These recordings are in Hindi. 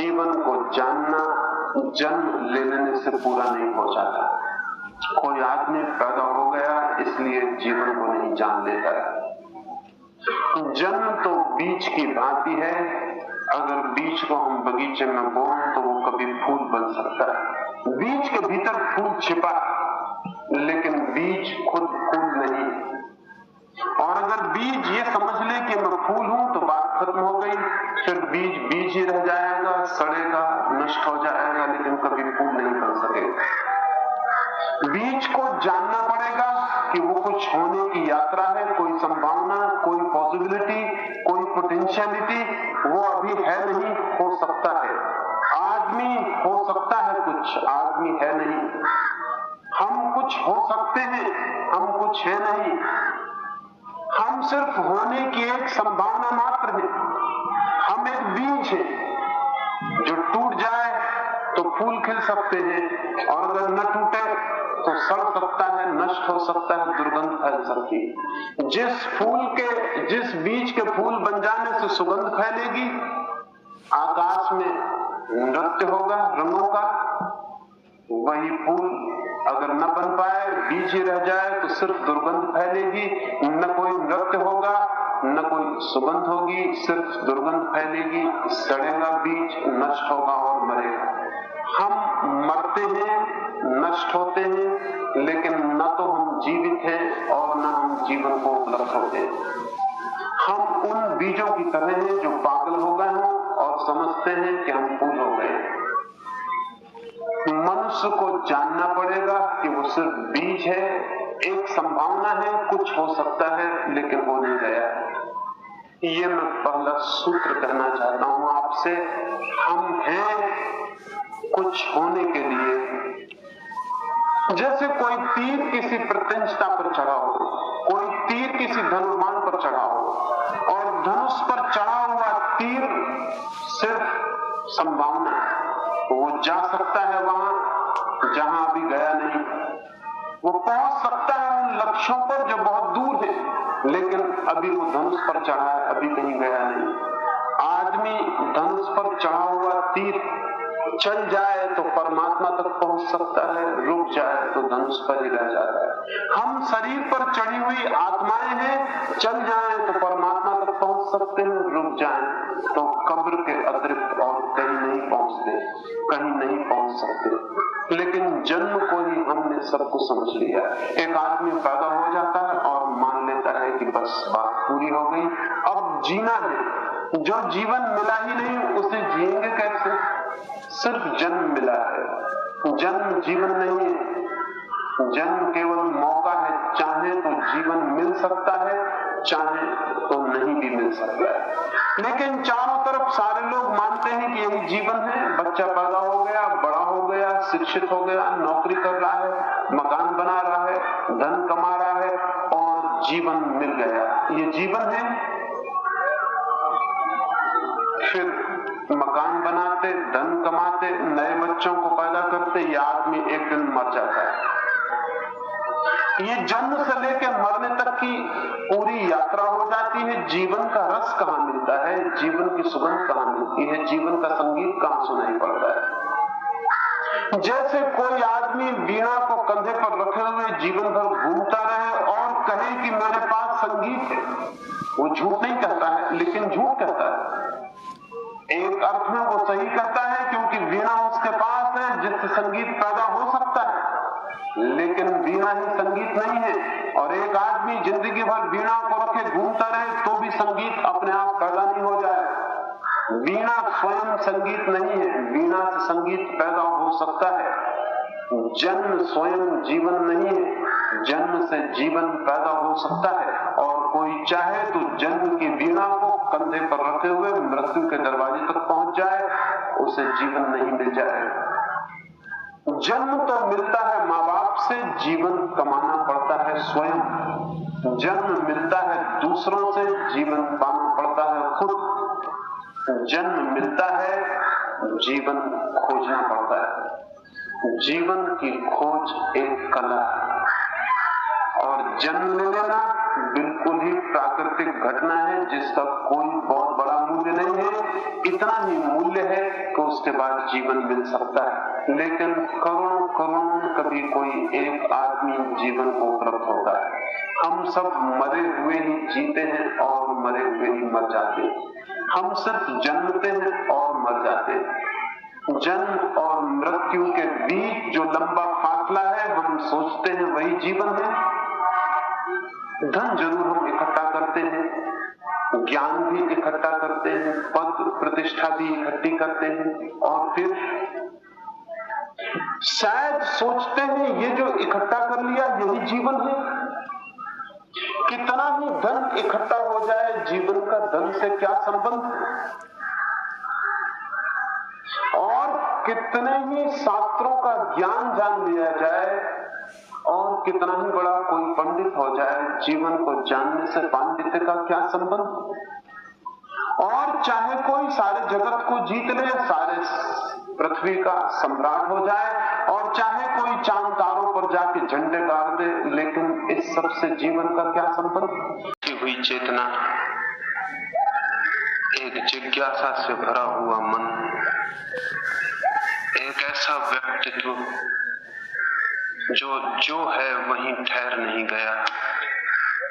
जीवन को जानना जन्म ले लेने से पूरा नहीं हो जाता। कोई आदमी पैदा हो गया इसलिए जीवन को नहीं जान लेता है। जन्म तो बीज की भांति है। अगर बीज को हम बगीचे में बोएं तो वो कभी फूल बन सकता है। बीज के भीतर फूल छिपा, लेकिन बीज खुद फूल नहीं। और अगर बीज ये समझ ले कि मैं फूल हूं तो बात खत्म हो गई। फिर बीज बीज ही रह जाएगा, सड़ेगा, नष्ट हो जाएगा, लेकिन कभी फूल नहीं बन सकेगा। बीज को जानना पड़ेगा कि वो कुछ होने की यात्रा है, कोई संभावना, कोई पॉसिबिलिटी, कोई पोटेंशियलिटी वो अभी है नहीं, हो सकता है। आदमी हो सकता है कुछ, आदमी है नहीं। हम कुछ हो सकते हैं, हम कुछ है नहीं। हम सिर्फ होने की एक संभावना मात्र है। हम एक बीज है जो टूट जाए तो फूल खिल सकते हैं, और अगर न टूटे तो सड़ सकता है, नष्ट हो सकता है, दुर्गंध फैल सकती है। जिस बीज के फूल बन जाने से सुगंध फैलेगी, आकाश में नृत्य होगा रंगों का, वही फूल अगर न बन पाए, बीज ही रह जाए तो सिर्फ दुर्गंध फैलेगी। न कोई नृत्य होगा, न कोई सुगंध होगी, सिर्फ दुर्गंध फैलेगी, सड़ेगा बीज, नष्ट होगा और मरेगा। हम मरते हैं, नष्ट होते हैं, लेकिन न तो हम जीवित हैं और न हम जीवन को उपलब्ध होते हैं। हम उन बीजों की तरह हैं जो पागल हो गए हों और समझते हैं कि हम फूल हो गए। मनुष्य को जानना पड़ेगा कि वो सिर्फ बीज है, एक संभावना है, कुछ हो सकता है, लेकिन हो नहीं गया। ये मैं पहला सूत्र कहना चाहता हूं आपसे। हम हैं कुछ होने के लिए। जैसे कोई तीर किसी प्रत्यंशता पर चढ़ा हो, कोई तीर किसी धनुर्मान पर चढ़ा हो, और धनुष पर चढ़ा हुआ तीर सिर्फ संभावना है। वो जा सकता है वहां जहां अभी गया नहीं। वो पहुंच सकता है उन लक्ष्यों पर जो बहुत दूर है, लेकिन अभी वो धनुष पर चढ़ा है, अभी कहीं गया नहीं। आदमी धनुष पर चढ़ा हुआ तीर चल जाए तो परमात्मा तक पहुंच सकता है, रुक जाए तो धनुष पर ही रह जाता है। हम शरीर पर चढ़ी हुई आत्माएं हैं, चल जाए तो परमात्मा तक पहुंच सकते हैं, रुक जाए तो कब्र के अतिरिक्त और कहीं नहीं पहुंचते, कहीं नहीं पहुंच सकते। लेकिन जन्म को ही हमने सब कुछ समझ लिया। एक आदमी पैदा हो जाता है और मान लेता है कि बस बात पूरी हो गई, अब जीना है। जो जीवन मिला ही नहीं उसे जिएंगे कैसे? सिर्फ जन्म मिला है, जन्म जीवन नहीं है। जन्म केवल मौका है, चाहे तो जीवन मिल सकता है, चाहे तो नहीं भी मिल सकता है। लेकिन चारों तरफ सारे लोग मानते हैं कि यही जीवन है। बच्चा पैदा हो गया, बड़ा हो गया, शिक्षित हो गया, नौकरी कर रहा है, मकान बना रहा है, धन कमा रहा है और जीवन मिल गया, ये जीवन है। फिर मकान बनाते, धन कमाते, नए बच्चों को पैदा करते, ये आदमी एक दिन मर जाता है। ये जन्म से लेकर मरने तक की पूरी यात्रा हो जाती है। जीवन का रस कहाँ मिलता है, जीवन की सुगंध कहाँ मिलती है, जीवन का संगीत कहाँ सुनाई पड़ता है। जैसे कोई आदमी वीणा को कंधे पर रखे हुए जीवन भर घूमता रहे और कहे कि मेरे पास संगीत है, वो झूठ नहीं कहता है, लेकिन झूठ कहता है। एक अर्थ में वो सही कहता है, क्योंकि वीणा उसके पास है जिससे संगीत पैदा हो सकता है, लेकिन वीणा ही संगीत नहीं है। और एक आदमी जिंदगी भर वीणा को रखे घूमता रहे तो भी संगीत अपने आप पैदा नहीं हो जाए। वीणा स्वयं संगीत नहीं है, वीणा से संगीत पैदा हो सकता है। जन्म स्वयं जीवन नहीं है, जन्म से जीवन पैदा हो सकता है। और कोई चाहे तो जन्म की वीणा को कंधे पर रखे हुए मृत्यु के दरवाजे तक पहुंच जाए, उसे जीवन नहीं मिल जाए। जन्म तो मिलता है माँ बाप से, जीवन कमाना पड़ता है स्वयं। जन्म मिलता है दूसरों से, जीवन पाना पड़ता है खुद। जन्म मिलता है, जीवन खोजना पड़ता है। जीवन की खोज एक कला है, और और जन्म ले लेना बिल्कुल ही प्राकृतिक घटना है जिसका कोई बहुत बड़ा मूल्य नहीं है। इतना ही मूल्य है कि उसके बाद जीवन मिल सकता है, लेकिन करोड़ों करोड़ कभी कोई एक आदमी जीवन को उपलब्ध होता है। हम सब मरे हुए ही जीते हैं और मरे हुए ही मर जाते हैं। हम सिर्फ जन्मते हैं और मर जाते हैं। जन्म और मृत्यु के बीच जो लंबा फासला है हम सोचते हैं वही जीवन है। धन जरूर हम इकट्ठा करते हैं, ज्ञान भी इकट्ठा करते हैं, पद प्रतिष्ठा भी इकट्ठी करते हैं, और फिर शायद सोचते हैं ये जो इकट्ठा कर लिया यही जीवन है। कितना ही धन इकट्ठा हो जाए, जीवन का धन से क्या संबंध है? और कितने ही शास्त्रों का ज्ञान जान लिया जाए और कितना ही बड़ा कोई पंडित हो जाए, जीवन को जानने से पांडित्य का क्या संबंध? और चाहे कोई सारे जगत को जीत ले, सारे पृथ्वी का सम्राट हो जाए, और चाहे कोई चांद तारों पर जाके झंडे गाड़ दे, लेकिन इस सब से जीवन का क्या संबंध? की हुई चेतना, एक जिज्ञासा से भरा हुआ मन, एक ऐसा व्यक्तित्व जो है वहीं ठहर नहीं गया,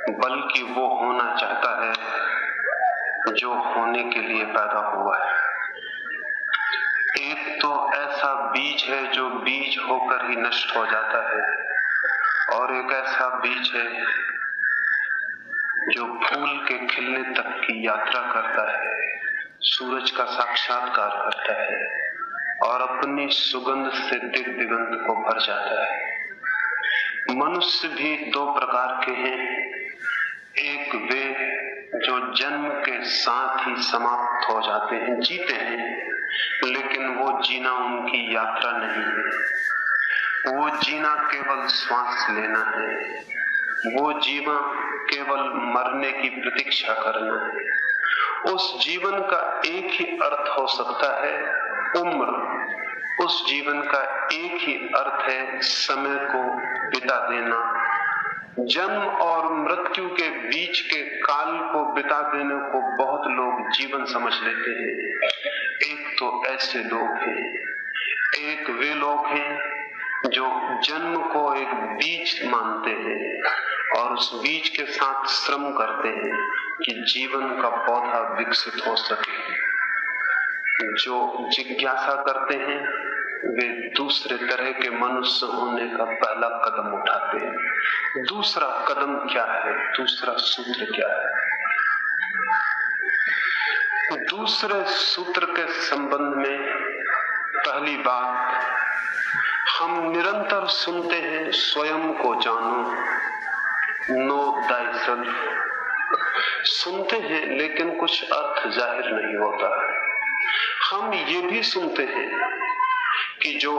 बल्कि वो होना चाहता है जो होने के लिए पैदा हुआ है। एक तो ऐसा बीज है जो बीज होकर ही नष्ट हो जाता है, और एक ऐसा बीज है जो फूल के खिलने तक की यात्रा करता है, सूरज का साक्षात्कार करता है और अपनी सुगंध से दिग दिगंत को भर जाता है। मनुष्य भी दो प्रकार के हैं, एक वे जो जन्म के साथ ही समाप्त हो जाते हैं, जीते हैं, लेकिन वो जीना उनकी यात्रा नहीं है। वो जीना केवल श्वास लेना है, वो जीवन केवल मरने की प्रतीक्षा करना है। उस जीवन का एक ही अर्थ हो सकता है उम्र, उस जीवन का एक ही अर्थ है समय को बिता देना। जन्म और मृत्यु के बीच के काल को बिता देने को बहुत लोग जीवन समझ लेते हैं। एक तो ऐसे लोग हैं, एक वे लोग हैं जो जन्म को एक बीज मानते हैं और उस बीज के साथ श्रम करते हैं कि जीवन का पौधा विकसित हो सके। जो जिज्ञासा करते हैं वे दूसरे तरह के मनुष्य होने का पहला कदम उठाते हैं। दूसरा कदम क्या है? दूसरा सूत्र क्या है? दूसरे सूत्र के संबंध में पहली बात, हम निरंतर सुनते हैं स्वयं को जानो, नो thyself। सुनते हैं लेकिन कुछ अर्थ जाहिर नहीं होता। हम ये भी सुनते हैं कि जो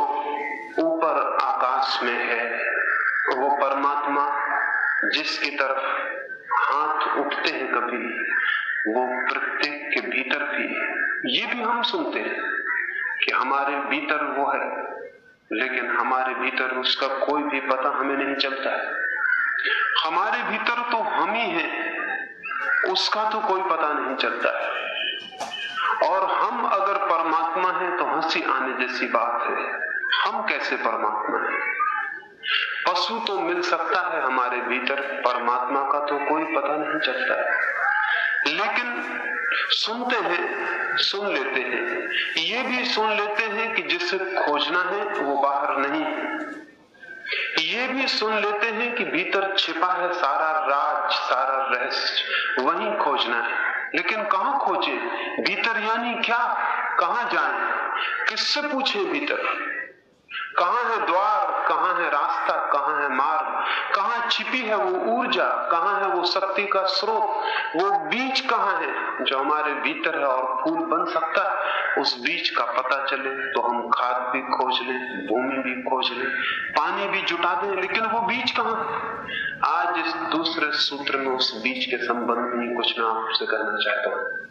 ऊपर आकाश में है वो परमात्मा, जिसकी तरफ हाथ उठते हैं कभी, वो प्रत्येक के भीतर भी है। ये भी हम सुनते हैं कि हमारे भीतर वो है, लेकिन हमारे भीतर उसका कोई भी पता हमें नहीं चलता है। हमारे भीतर तो हम ही हैं, उसका तो कोई पता नहीं चलता है। और हम अगर परमात्मा हैं तो हंसी आने जैसी बात है। हम कैसे परमात्मा हैं? पशु तो मिल सकता है हमारे भीतर, परमात्मा का तो कोई पता नहीं चलता है। लेकिन सुनते हैं, सुन लेते हैं, ये भी सुन लेते हैं कि जिसे खोजना है वो बाहर नहीं है। ये भी सुन लेते हैं कि भीतर छिपा है सारा राज, सारा रहस्य, वहीं खोजना है। लेकिन कहां खोजे? भीतर यानी क्या? कहां जाएं? किससे पूछें भीतर? कहां है द्वार? कहां है रास्ता? कहां है मार्ग? कहां छिपी है वो ऊर्जा? कहां है वो शक्ति का स्रोत? वो बीज कहां है जो हमारे भीतर है और फूल बन सकता है? उस बीज का पता चले तो हम खाद भी खोज लें, भूमि भी खोज लें, पानी भी जुटा दें, लेकिन वो बीज कहां? आज इस दूसरे सूत्र में उस बीज के संबंध में कुछ मैं आपसे कहना चाहता हूं।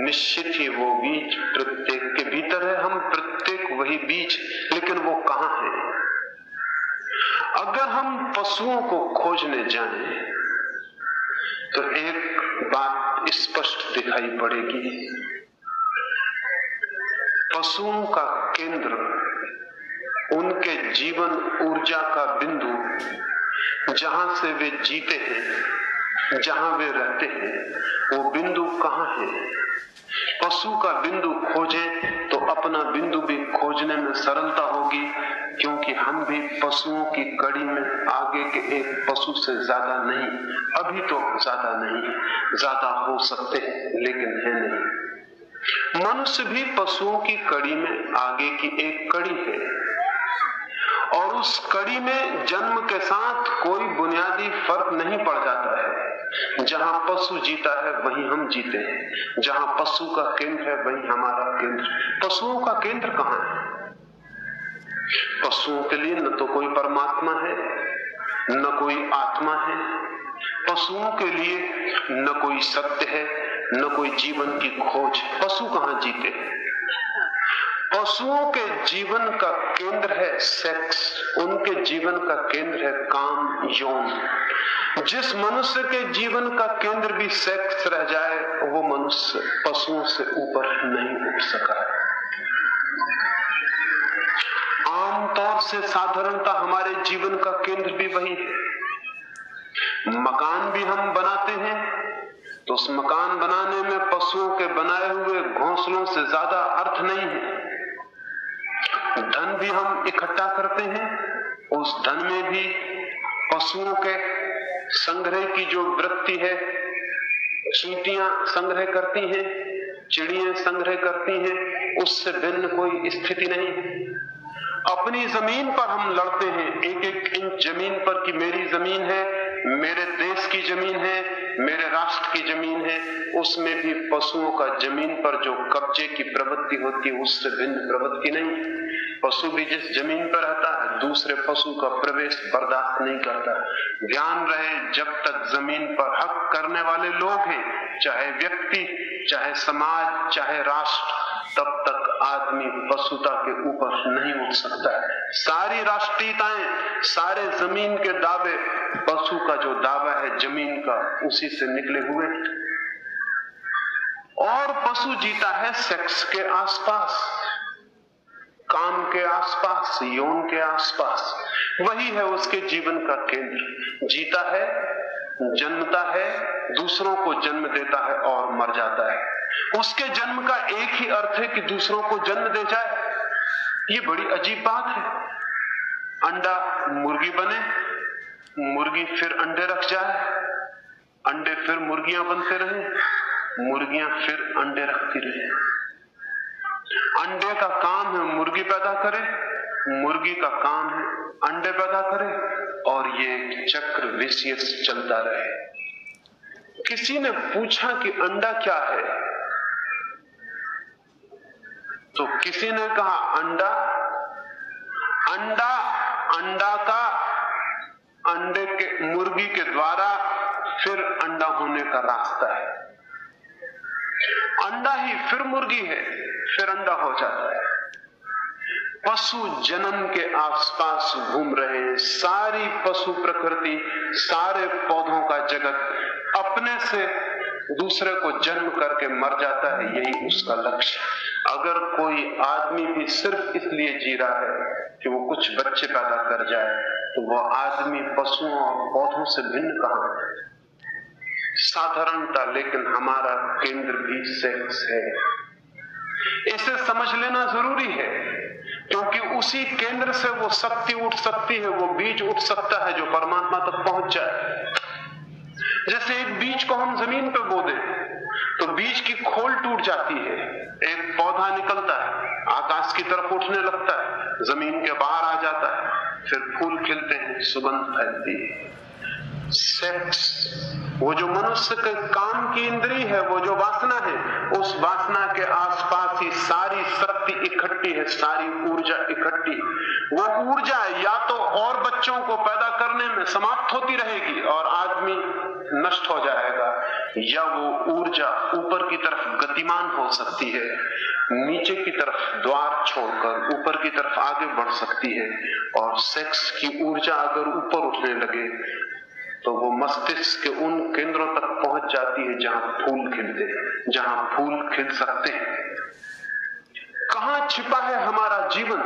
निश्चित ही वो बीज प्रत्येक के भीतर है, हम प्रत्येक वही बीज, लेकिन वो कहां है? अगर हम पशुओं को खोजने जाएं तो एक बात स्पष्ट दिखाई पड़ेगी। पशुओं का केंद्र, उनके जीवन ऊर्जा का बिंदु, जहां से वे जीते हैं, जहां वे रहते हैं, वो बिंदु कहां है? पशु का बिंदु खोजें तो अपना बिंदु भी खोजने में सरलता होगी, क्योंकि हम भी पशुओं की कड़ी में आगे के एक पशु से ज्यादा नहीं, अभी तो ज्यादा नहीं, ज्यादा हो सकते हैं लेकिन है नहीं। मनुष्य भी पशुओं की कड़ी में आगे की एक कड़ी है, और उस कड़ी में जन्म के साथ कोई बुनियादी फर्क नहीं पड़ जाता है। जहां पशु जीता है वहीं हम जीते हैं, जहां पशु का केंद्र है वहीं हमारा केंद्र। पशुओं का केंद्र कहां है? पशुओं के लिए न तो कोई परमात्मा है, न कोई आत्मा है। पशुओं के लिए न कोई सत्य है, न कोई जीवन की खोज। पशु कहां जीते? पशुओं के जीवन का केंद्र है सेक्स, उनके जीवन का केंद्र है काम, यौन। जिस मनुष्य के जीवन का केंद्र भी सेक्स रह जाए, वो मनुष्य पशुओं से ऊपर नहीं उठ सका है। आमतौर से साधारणता हमारे जीवन का केंद्र भी वही है। मकान भी हम बनाते हैं तो उस मकान बनाने में पशुओं के बनाए हुए घोंसलों से ज्यादा अर्थ नहीं है। धन भी हम इकट्ठा करते हैं, उस धन में भी पशुओं के संग्रह की जो वृत्ति है, चींटियां संग्रह करती हैं, चिड़ियां संग्रह करती हैं, उससे भिन्न कोई स्थिति नहीं। अपनी जमीन पर हम लड़ते हैं, एक एक इंच जमीन पर कि मेरी जमीन है, मेरे देश की जमीन है, मेरे राष्ट्र की जमीन है। उसमें भी पशुओं का जमीन पर जो कब्जे की प्रवृत्ति होती है उससे भिन्न प्रवृत्ति नहीं। पशु भी जिस जमीन पर रहता है दूसरे पशु का प्रवेश बर्दाश्त नहीं करता। ध्यान रहे, जब तक जमीन पर हक करने वाले लोग हैं, चाहे व्यक्ति, चाहे समाज, चाहे राष्ट्र, तब तक आदमी पशुता के ऊपर नहीं उठ सकता है। सारी राष्ट्रीयताएं, सारे जमीन के दावे, पशु का जो दावा है जमीन का, उसी से निकले हुए। और पशु जीता है सेक्स के आसपास, काम के आसपास, यौन के आसपास। वही है उसके जीवन का केंद्र। जीता है, जन्मता है, दूसरों को जन्म देता है और मर जाता है। उसके जन्म का एक ही अर्थ है कि दूसरों को जन्म दे जाए। ये बड़ी अजीब बात है। अंडा मुर्गी बने, मुर्गी फिर अंडे रख जाए, अंडे फिर मुर्गियां बनते रहे, मुर्गियां फिर अंडे रखती रहे। अंडे का काम है मुर्गी पैदा करे, मुर्गी का काम है अंडे पैदा करे, और ये चक्र विशियस चलता रहे। किसी ने पूछा कि अंडा क्या है, तो किसी ने कहा अंडा का अंडे के, मुर्गी के द्वारा फिर अंडा होने का रास्ता है। अंडा ही फिर मुर्गी है, फिर अंडा हो जाता है। पशु जन्म के आसपास घूम रहे हैं। सारी पशु प्रकृति, सारे पौधों का जगत अपने से दूसरे को जन्म करके मर जाता है, यही उसका लक्ष्य। अगर कोई आदमी भी सिर्फ इसलिए जी रहा है कि वो कुछ बच्चे पैदा कर जाए, तो वह आदमी पशुओं और पौधों से भिन्न कहां है? साधारणता, लेकिन हमारा केंद्र भी सेक्स है। इसे समझ लेना जरूरी है, क्योंकि उसी केंद्र से वो शक्ति उठ सकती है, वो बीज उठ सकता है जो परमात्मा तक पहुंच जाए। जैसे एक बीज को हम जमीन पे बो दें तो बीज की खोल टूट जाती है, एक पौधा निकलता है, आकाश की तरफ उठने लगता है, जमीन के बाहर आ जाता है, फिर फूल खिलते हैं, सुगंध फैलती है। सेक्स, वो जो मनुष्य के काम की इंद्री है, वो जो वासना है, उस वासना के आसपास ही सारी शक्ति इकट्ठी है, सारी ऊर्जा इकट्ठी। वो ऊर्जा या तो और बच्चों को पैदा करने में समाप्त होती रहेगी और आदमी नष्ट हो जाएगा, या वो ऊर्जा ऊपर की तरफ गतिमान हो सकती है। नीचे की तरफ द्वार छोड़कर ऊपर की तरफ आगे बढ़ सकती है, और सेक्स की ऊर्जा अगर ऊपर उठने लगे तो वो मस्तिष्क के उन केंद्रों तक पहुंच जाती है जहां फूल खिलते हैं, जहां फूल खिल सकते हैं। कहां छिपा है हमारा जीवन?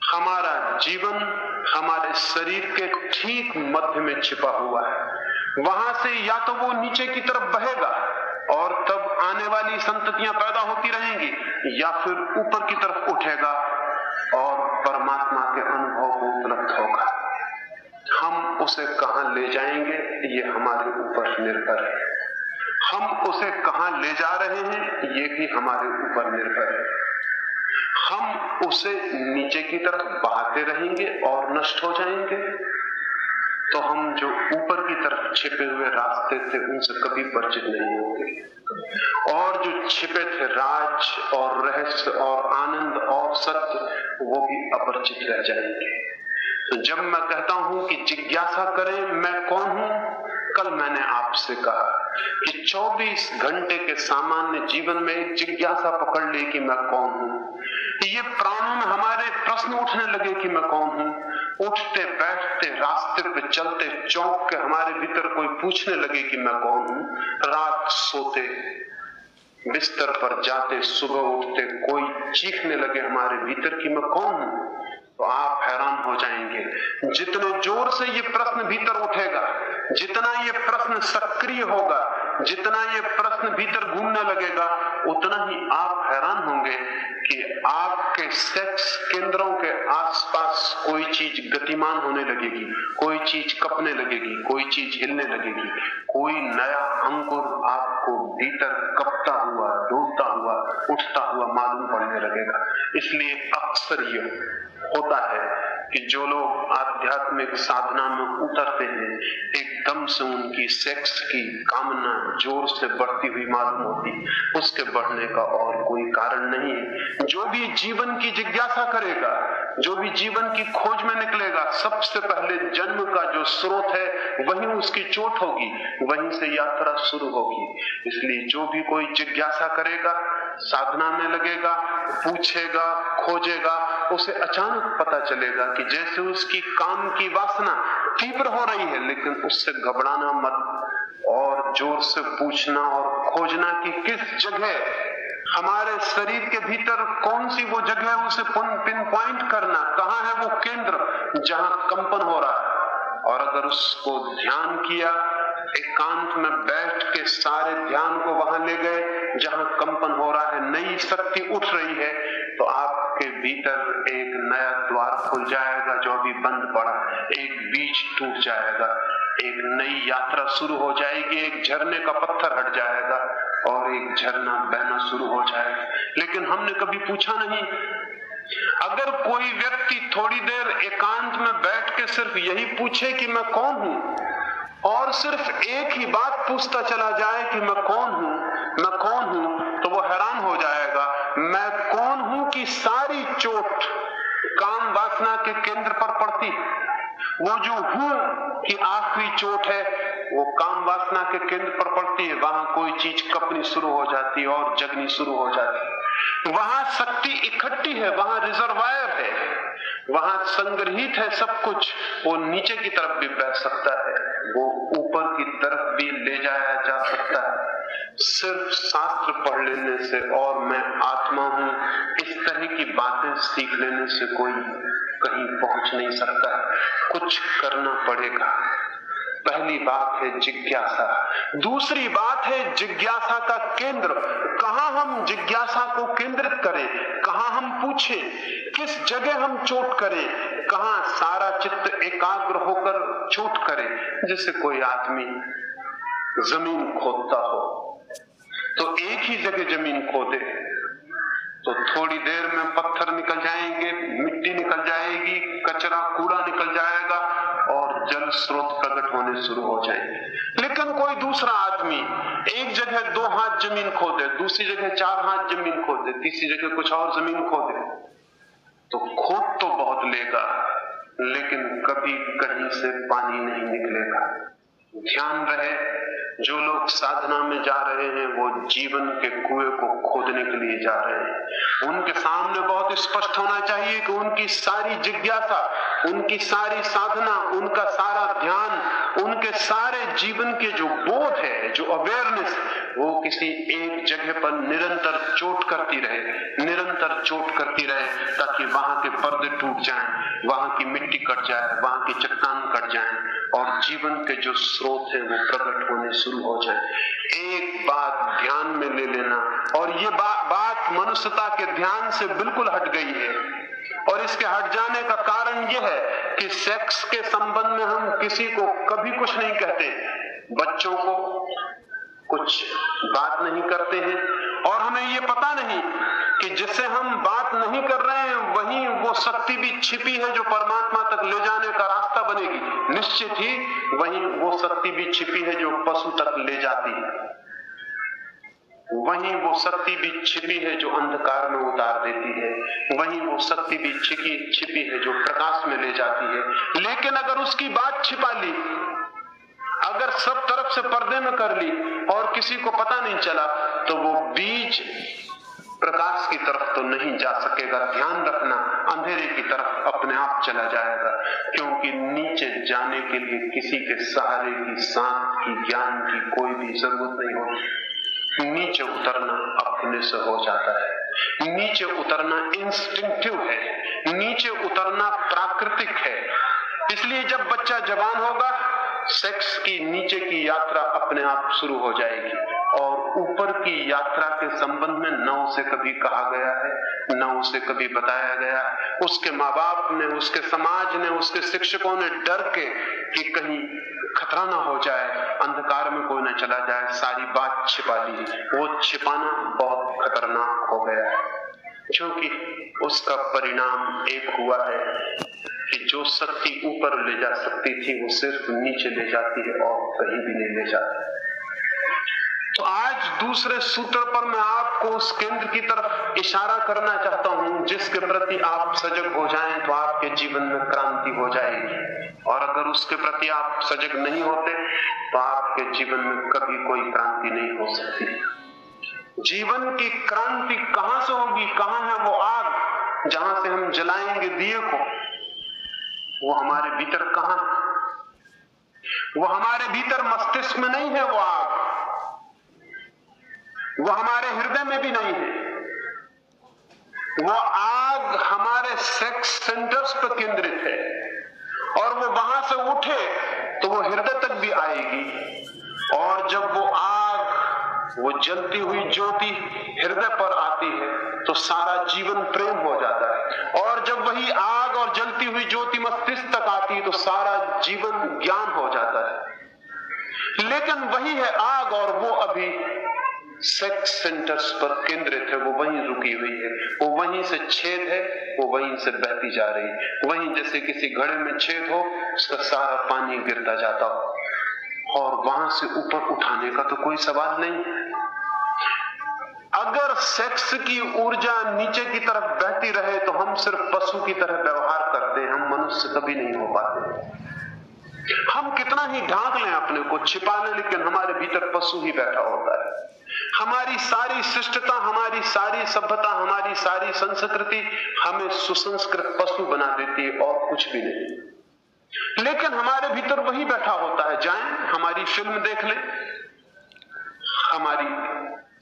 हमारा जीवन हमारे शरीर के ठीक मध्य में छिपा हुआ है। वहां से या तो वो नीचे की तरफ बहेगा और तब आने वाली संततियां पैदा होती रहेंगी, या फिर ऊपर की तरफ उठेगा और परमात्मा के अनुभव को उपलब्ध होगा। हम उसे कहां ले जाएंगे ये हमारे ऊपर निर्भर है। हम उसे कहां ले जा रहे हैं ये भी हमारे ऊपर निर्भर है। हम उसे नीचे की तरफ बहाते रहेंगे और नष्ट हो जाएंगे, तो हम जो ऊपर की तरफ छिपे हुए रास्ते थे उनसे कभी परिचित नहीं होंगे, और जो छिपे थे राज और रहस्य और आनंद और सत्य वो भी अपरिचित रह जाएंगे। तो जब मैं कहता हूं कि जिज्ञासा करें मैं कौन हूं, कल मैंने आपसे कहा कि 24 घंटे के सामान्य जीवन में एक जिज्ञासा पकड़ ले कि मैं कौन हूं। ये प्राणों में हमारे प्रश्न उठने लगे कि मैं कौन हूं। उठते बैठते रास्ते पे चलते चौंक के हमारे भीतर कोई पूछने लगे कि मैं कौन हूं। रात सोते बिस्तर पर जाते सुबह उठते कोई चीखने लगे हमारे भीतर कि मैं कौन हूं, तो आप हैरान हो जाएंगे। जितने जोर से ये प्रश्न भीतर उठेगा, जितना ये प्रश्न सक्रिय होगा, जितना ये प्रश्न भीतर घूमने लगेगा, उतना ही आप हैरान होंगे कि आपके सेक्स केंद्रों के आसपास कोई चीज गतिमान होने लगेगी, कोई चीज कपने लगेगी, कोई चीज हिलने लगेगी, कोई नया अंकुर आपको भीतर कपता हुआ, डूबता हुआ, उठता हुआ मालूम पड़ने लगेगा। इसलिए अक्सर ये होता है कि जो लोग आध्यात्मिक साधना में उतरते हैं, एकदम से उनकी सेक्स की कामना जोर से बढ़ती हुई मालूम होती। उसके बढ़ने का और कोई कारण नहीं है। जो भी जीवन की जिज्ञासा करेगा, जो भी जीवन की खोज में निकलेगा, सबसे पहले जन्म का जो स्रोत है वहीं उसकी चोट होगी, वहीं से यात्रा शुरू होगी। इसलिए जो भी कोई जिज्ञासा करेगा, साधना में लगेगा, पूछेगा, खोजेगा, उसे अचानक पता चलेगा कि जैसे उसकी काम की वासना तीव्र हो रही है, लेकिन उससे घबराना मत, और जोर से पूछना और खोजना कि किस जगह हमारे शरीर के भीतर कौन सी वो जगह है, उसे पिन पॉइंट करना, कहां है वो केंद्र जहां कंपन हो रहा है। और अगर उसको ध्यान किया, एकांत में बैठ के सारे ध्यान को वहां ले गए जहां कंपन हो रहा है, नई शक्ति उठ रही है, तो आपके भीतर एक नया द्वार खुल जाएगा जो अभी बंद पड़ा, एक बीज टूट जाएगा, एक नई यात्रा शुरू हो जाएगी, एक झरने का पत्थर हट जाएगा और एक झरना बहना शुरू हो जाएगा। लेकिन हमने कभी पूछा नहीं। अगर कोई व्यक्ति थोड़ी देर एकांत में बैठ के सिर्फ यही पूछे कि मैं कौन हूं, और सिर्फ एक ही बात पूछता चला जाए कि मैं कौन हूं, मैं कौन हूं, तो वो हैरान हो जाएगा। मैं कौन हूं कि सारी चोट काम वासना के केंद्र पर पड़ती। वो जो हूं कि आखिरी चोट है वो काम वासना के केंद्र पर पड़ती है, वहां कोई चीज कपनी शुरू हो जाती है और जगनी शुरू हो जाती है। वहां शक्ति इकट्ठी है, वहां रिजर्वायर है, वहां संग्रहित है सब कुछ। वो नीचे की तरफ भी बह सकता है, वो ऊपर की तरफ भी ले जाया जा सकता है। सिर्फ शास्त्र पढ़ लेने से और मैं आत्मा हूं इस तरह की बातें सीख लेने से कोई कहीं पहुंच नहीं सकता। कुछ करना पड़ेगा। पहली बात है जिज्ञासा। दूसरी बात है जिज्ञासा का केंद्र। कहां हम जिज्ञासा को केंद्रित करें, कहां हम पूछें, किस जगह हम चोट करें, कहां सारा चित्त एकाग्र होकर चोट करे। जैसे कोई आदमी जमीन खोदता हो तो एक ही जगह जमीन खोदे तो थोड़ी देर में पत्थर निकल जाएंगे, मिट्टी निकल जाएगी, कचरा कूड़ा निकल जाएगा और जल स्रोत प्रकट होने शुरू हो जाएंगे। लेकिन कोई दूसरा आदमी एक जगह 2 हाथ जमीन खोदे, दूसरी जगह 4 हाथ जमीन खोदे, तीसरी जगह कुछ और जमीन खोदे, तो खोद तो बहुत लेगा लेकिन कभी कहीं से पानी नहीं निकलेगा। ध्यान रहे जो लोग साधना में जा रहे हैं वो जीवन के कुएं को खोदने के लिए जा रहे हैं। उनके सामने बहुत स्पष्ट होना चाहिए कि उनकी सारी जिज्ञासा, उनकी सारी साधना, उनका सारा ध्यान, उनके सारे जीवन के जो बोध है, जो अवेयरनेस, वो किसी एक जगह पर निरंतर चोट करती रहे, निरंतर चोट करती रहे, ताकि वहां के पर्दे टूट जाएं, वहां की मिट्टी कट जाए, वहां की चट्टान कट जाएं और जीवन के जो स्रोत है वो प्रकट होने शुरू हो जाए। एक बात ध्यान में ले लेना, और ये बात मनुष्यता के ध्यान से बिल्कुल हट गई है, और इसके हट जाने का कारण यह है कि सेक्स के संबंध में हम किसी को कभी कुछ नहीं कहते, बच्चों को कुछ बात नहीं करते हैं, और हमें ये पता नहीं कि जिससे हम बात नहीं कर रहे हैं वहीं वो शक्ति भी छिपी है जो परमात्मा तक ले जाने का रास्ता बनेगी। निश्चित ही वहीं वो शक्ति भी छिपी है जो पशु तक ले जाती है, वहीं वो शक्ति भी छिपी है जो अंधकार में उतार देती है, वहीं वो शक्ति भी छिपी है जो प्रकाश में ले जाती है। लेकिन अगर उसकी बात छिपा ली, अगर सब तरफ से पर्दे में कर ली और किसी को पता नहीं चला, तो वो बीज प्रकाश की तरफ तो नहीं जा सकेगा। ध्यान रखना, अंधेरे की तरफ अपने आप चला जाएगा, क्योंकि नीचे जाने के लिए किसी के सहारे की, साथ की, ज्ञान की कोई भी जरूरत नहीं होती। नीचे उतरना अपने से हो जाता है। नीचे उतरना इंस्टिंक्टिव है, नीचे उतरना प्राकृतिक है। इसलिए जब बच्चा जवान होगा, सेक्स की नीचे की यात्रा अपने आप शुरू हो जाएगी, और ऊपर की यात्रा के संबंध में न उसे कभी कहा गया है, न उसे कभी बताया गया है। उसके माँ बाप ने, उसके समाज ने, उसके शिक्षकों ने डर के कि कहीं खतरा ना हो जाए, अंधकार में कोई न चला जाए, सारी बात छिपा ली। वो छिपाना बहुत खतरनाक हो गया है, क्योंकि उसका परिणाम एक हुआ है कि जो शक्ति ऊपर ले जा सकती थी वो सिर्फ नीचे ले जाती है और कहीं भी नहीं ले जाती। तो आज दूसरे सूत्र पर मैं आपको उस केंद्र की तरफ इशारा करना चाहता हूं जिसके प्रति आप सजग हो जाएं तो आपके जीवन में क्रांति हो जाएगी, और अगर उसके प्रति आप सजग नहीं होते तो आपके जीवन में कभी कोई क्रांति नहीं हो सकती। जीवन की क्रांति कहां से होगी? कहां है वो आग जहां से हम जलाएंगे दिए को? वो हमारे भीतर कहां है? वो हमारे भीतर मस्तिष्क में नहीं है वो आग, वो हमारे हृदय में भी नहीं है। वो आग हमारे सेक्स सेंटर्स पर केंद्रित है, और वो वहां से उठे तो वो हृदय तक भी आएगी, और जब वो आग, वो जलती हुई ज्योति हृदय पर आती है तो सारा जीवन प्रेम हो जाता है, और जब वही आग और जलती हुई ज्योति मस्तिष्क तक आती है तो सारा जीवन ज्ञान हो जाता है। लेकिन वही है आग, और वो अभी सेक्स सेंटर्स पर केंद्रित है, वो वहीं रुकी हुई है, वो वहीं से छेद है, वो वहीं से बहती जा रही है। वहीं जैसे किसी घड़े में छेद हो, उसका सारा पानी गिरता जाता हो, और वहां से ऊपर उठाने का तो कोई सवाल नहीं। अगर सेक्स की ऊर्जा नीचे की तरफ बहती रहे तो हम सिर्फ पशु की तरह व्यवहार करते हैं, हम मनुष्य कभी नहीं हो पाते। हम कितना ही ढांक लें, अपने को छिपा लें, लेकिन हमारे भीतर पशु ही बैठा होता है। हमारी सारी शिष्टता, हमारी सारी सभ्यता, हमारी सारी संस्कृति हमें सुसंस्कृत पशु बना देती है, और कुछ भी नहीं। लेकिन हमारे भीतर वही बैठा होता है। जाएं, हमारी फिल्म देख लें, हमारी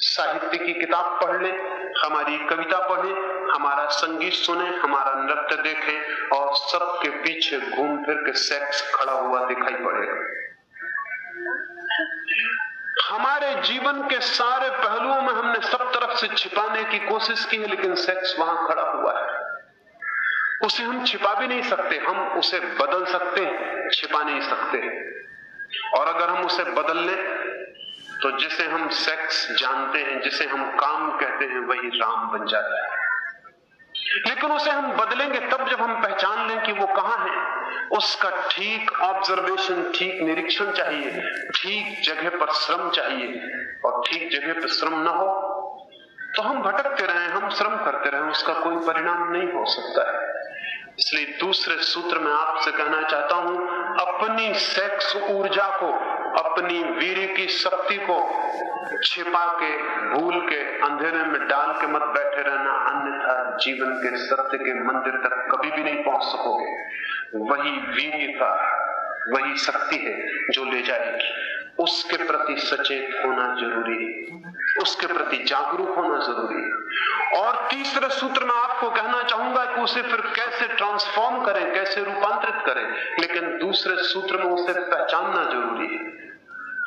साहित्य की किताब पढ़ लें, हमारी कविता पढ़ें, हमारा संगीत सुने, हमारा नृत्य देखें, और सबके पीछे घूम फिर के सेक्स खड़ा हुआ दिखाई पड़ेगा। हमारे जीवन के सारे पहलुओं में हमने सब तरफ से छिपाने की कोशिश की है, लेकिन सेक्स वहां खड़ा हुआ है। उसे हम छिपा भी नहीं सकते, हम उसे बदल सकते हैं, छिपा नहीं सकते। और अगर हम उसे बदल लें तो जिसे हम सेक्स जानते हैं, जिसे हम काम कहते हैं, वही राम बन जाता है। लेकिन उसे हम बदलेंगे तब जब हम पहचान लें कि वो कहां है। उसका ठीक ऑब्जर्वेशन, ठीक निरीक्षण चाहिए, ठीक जगह पर श्रम चाहिए, और ठीक जगह पर श्रम न हो तो हम भटकते रहें, हम श्रम करते रहें, उसका कोई परिणाम नहीं हो सकता है। इसलिए दूसरे सूत्र में आपसे कहना चाहता हूं, अपनी सेक्स ऊर्जा को, अपनी वीर्य की शक्ति को छिपा के, भूल के, अंधेरे में डाल के मत बैठे रहना, अन्यथा जीवन के सत्य के मंदिर तक कभी भी नहीं पहुंच सकोगे। वही वीर्य का, वही शक्ति है जो ले जाएगी। उसके प्रति सचेत होना जरूरी है, उसके प्रति जागरूक होना जरूरी है। और तीसरे सूत्र में आपको कहना चाहूंगा कि उसे फिर कैसे ट्रांसफॉर्म करें, कैसे रूपांतरित करें, लेकिन दूसरे सूत्र में उसे पहचानना जरूरी है।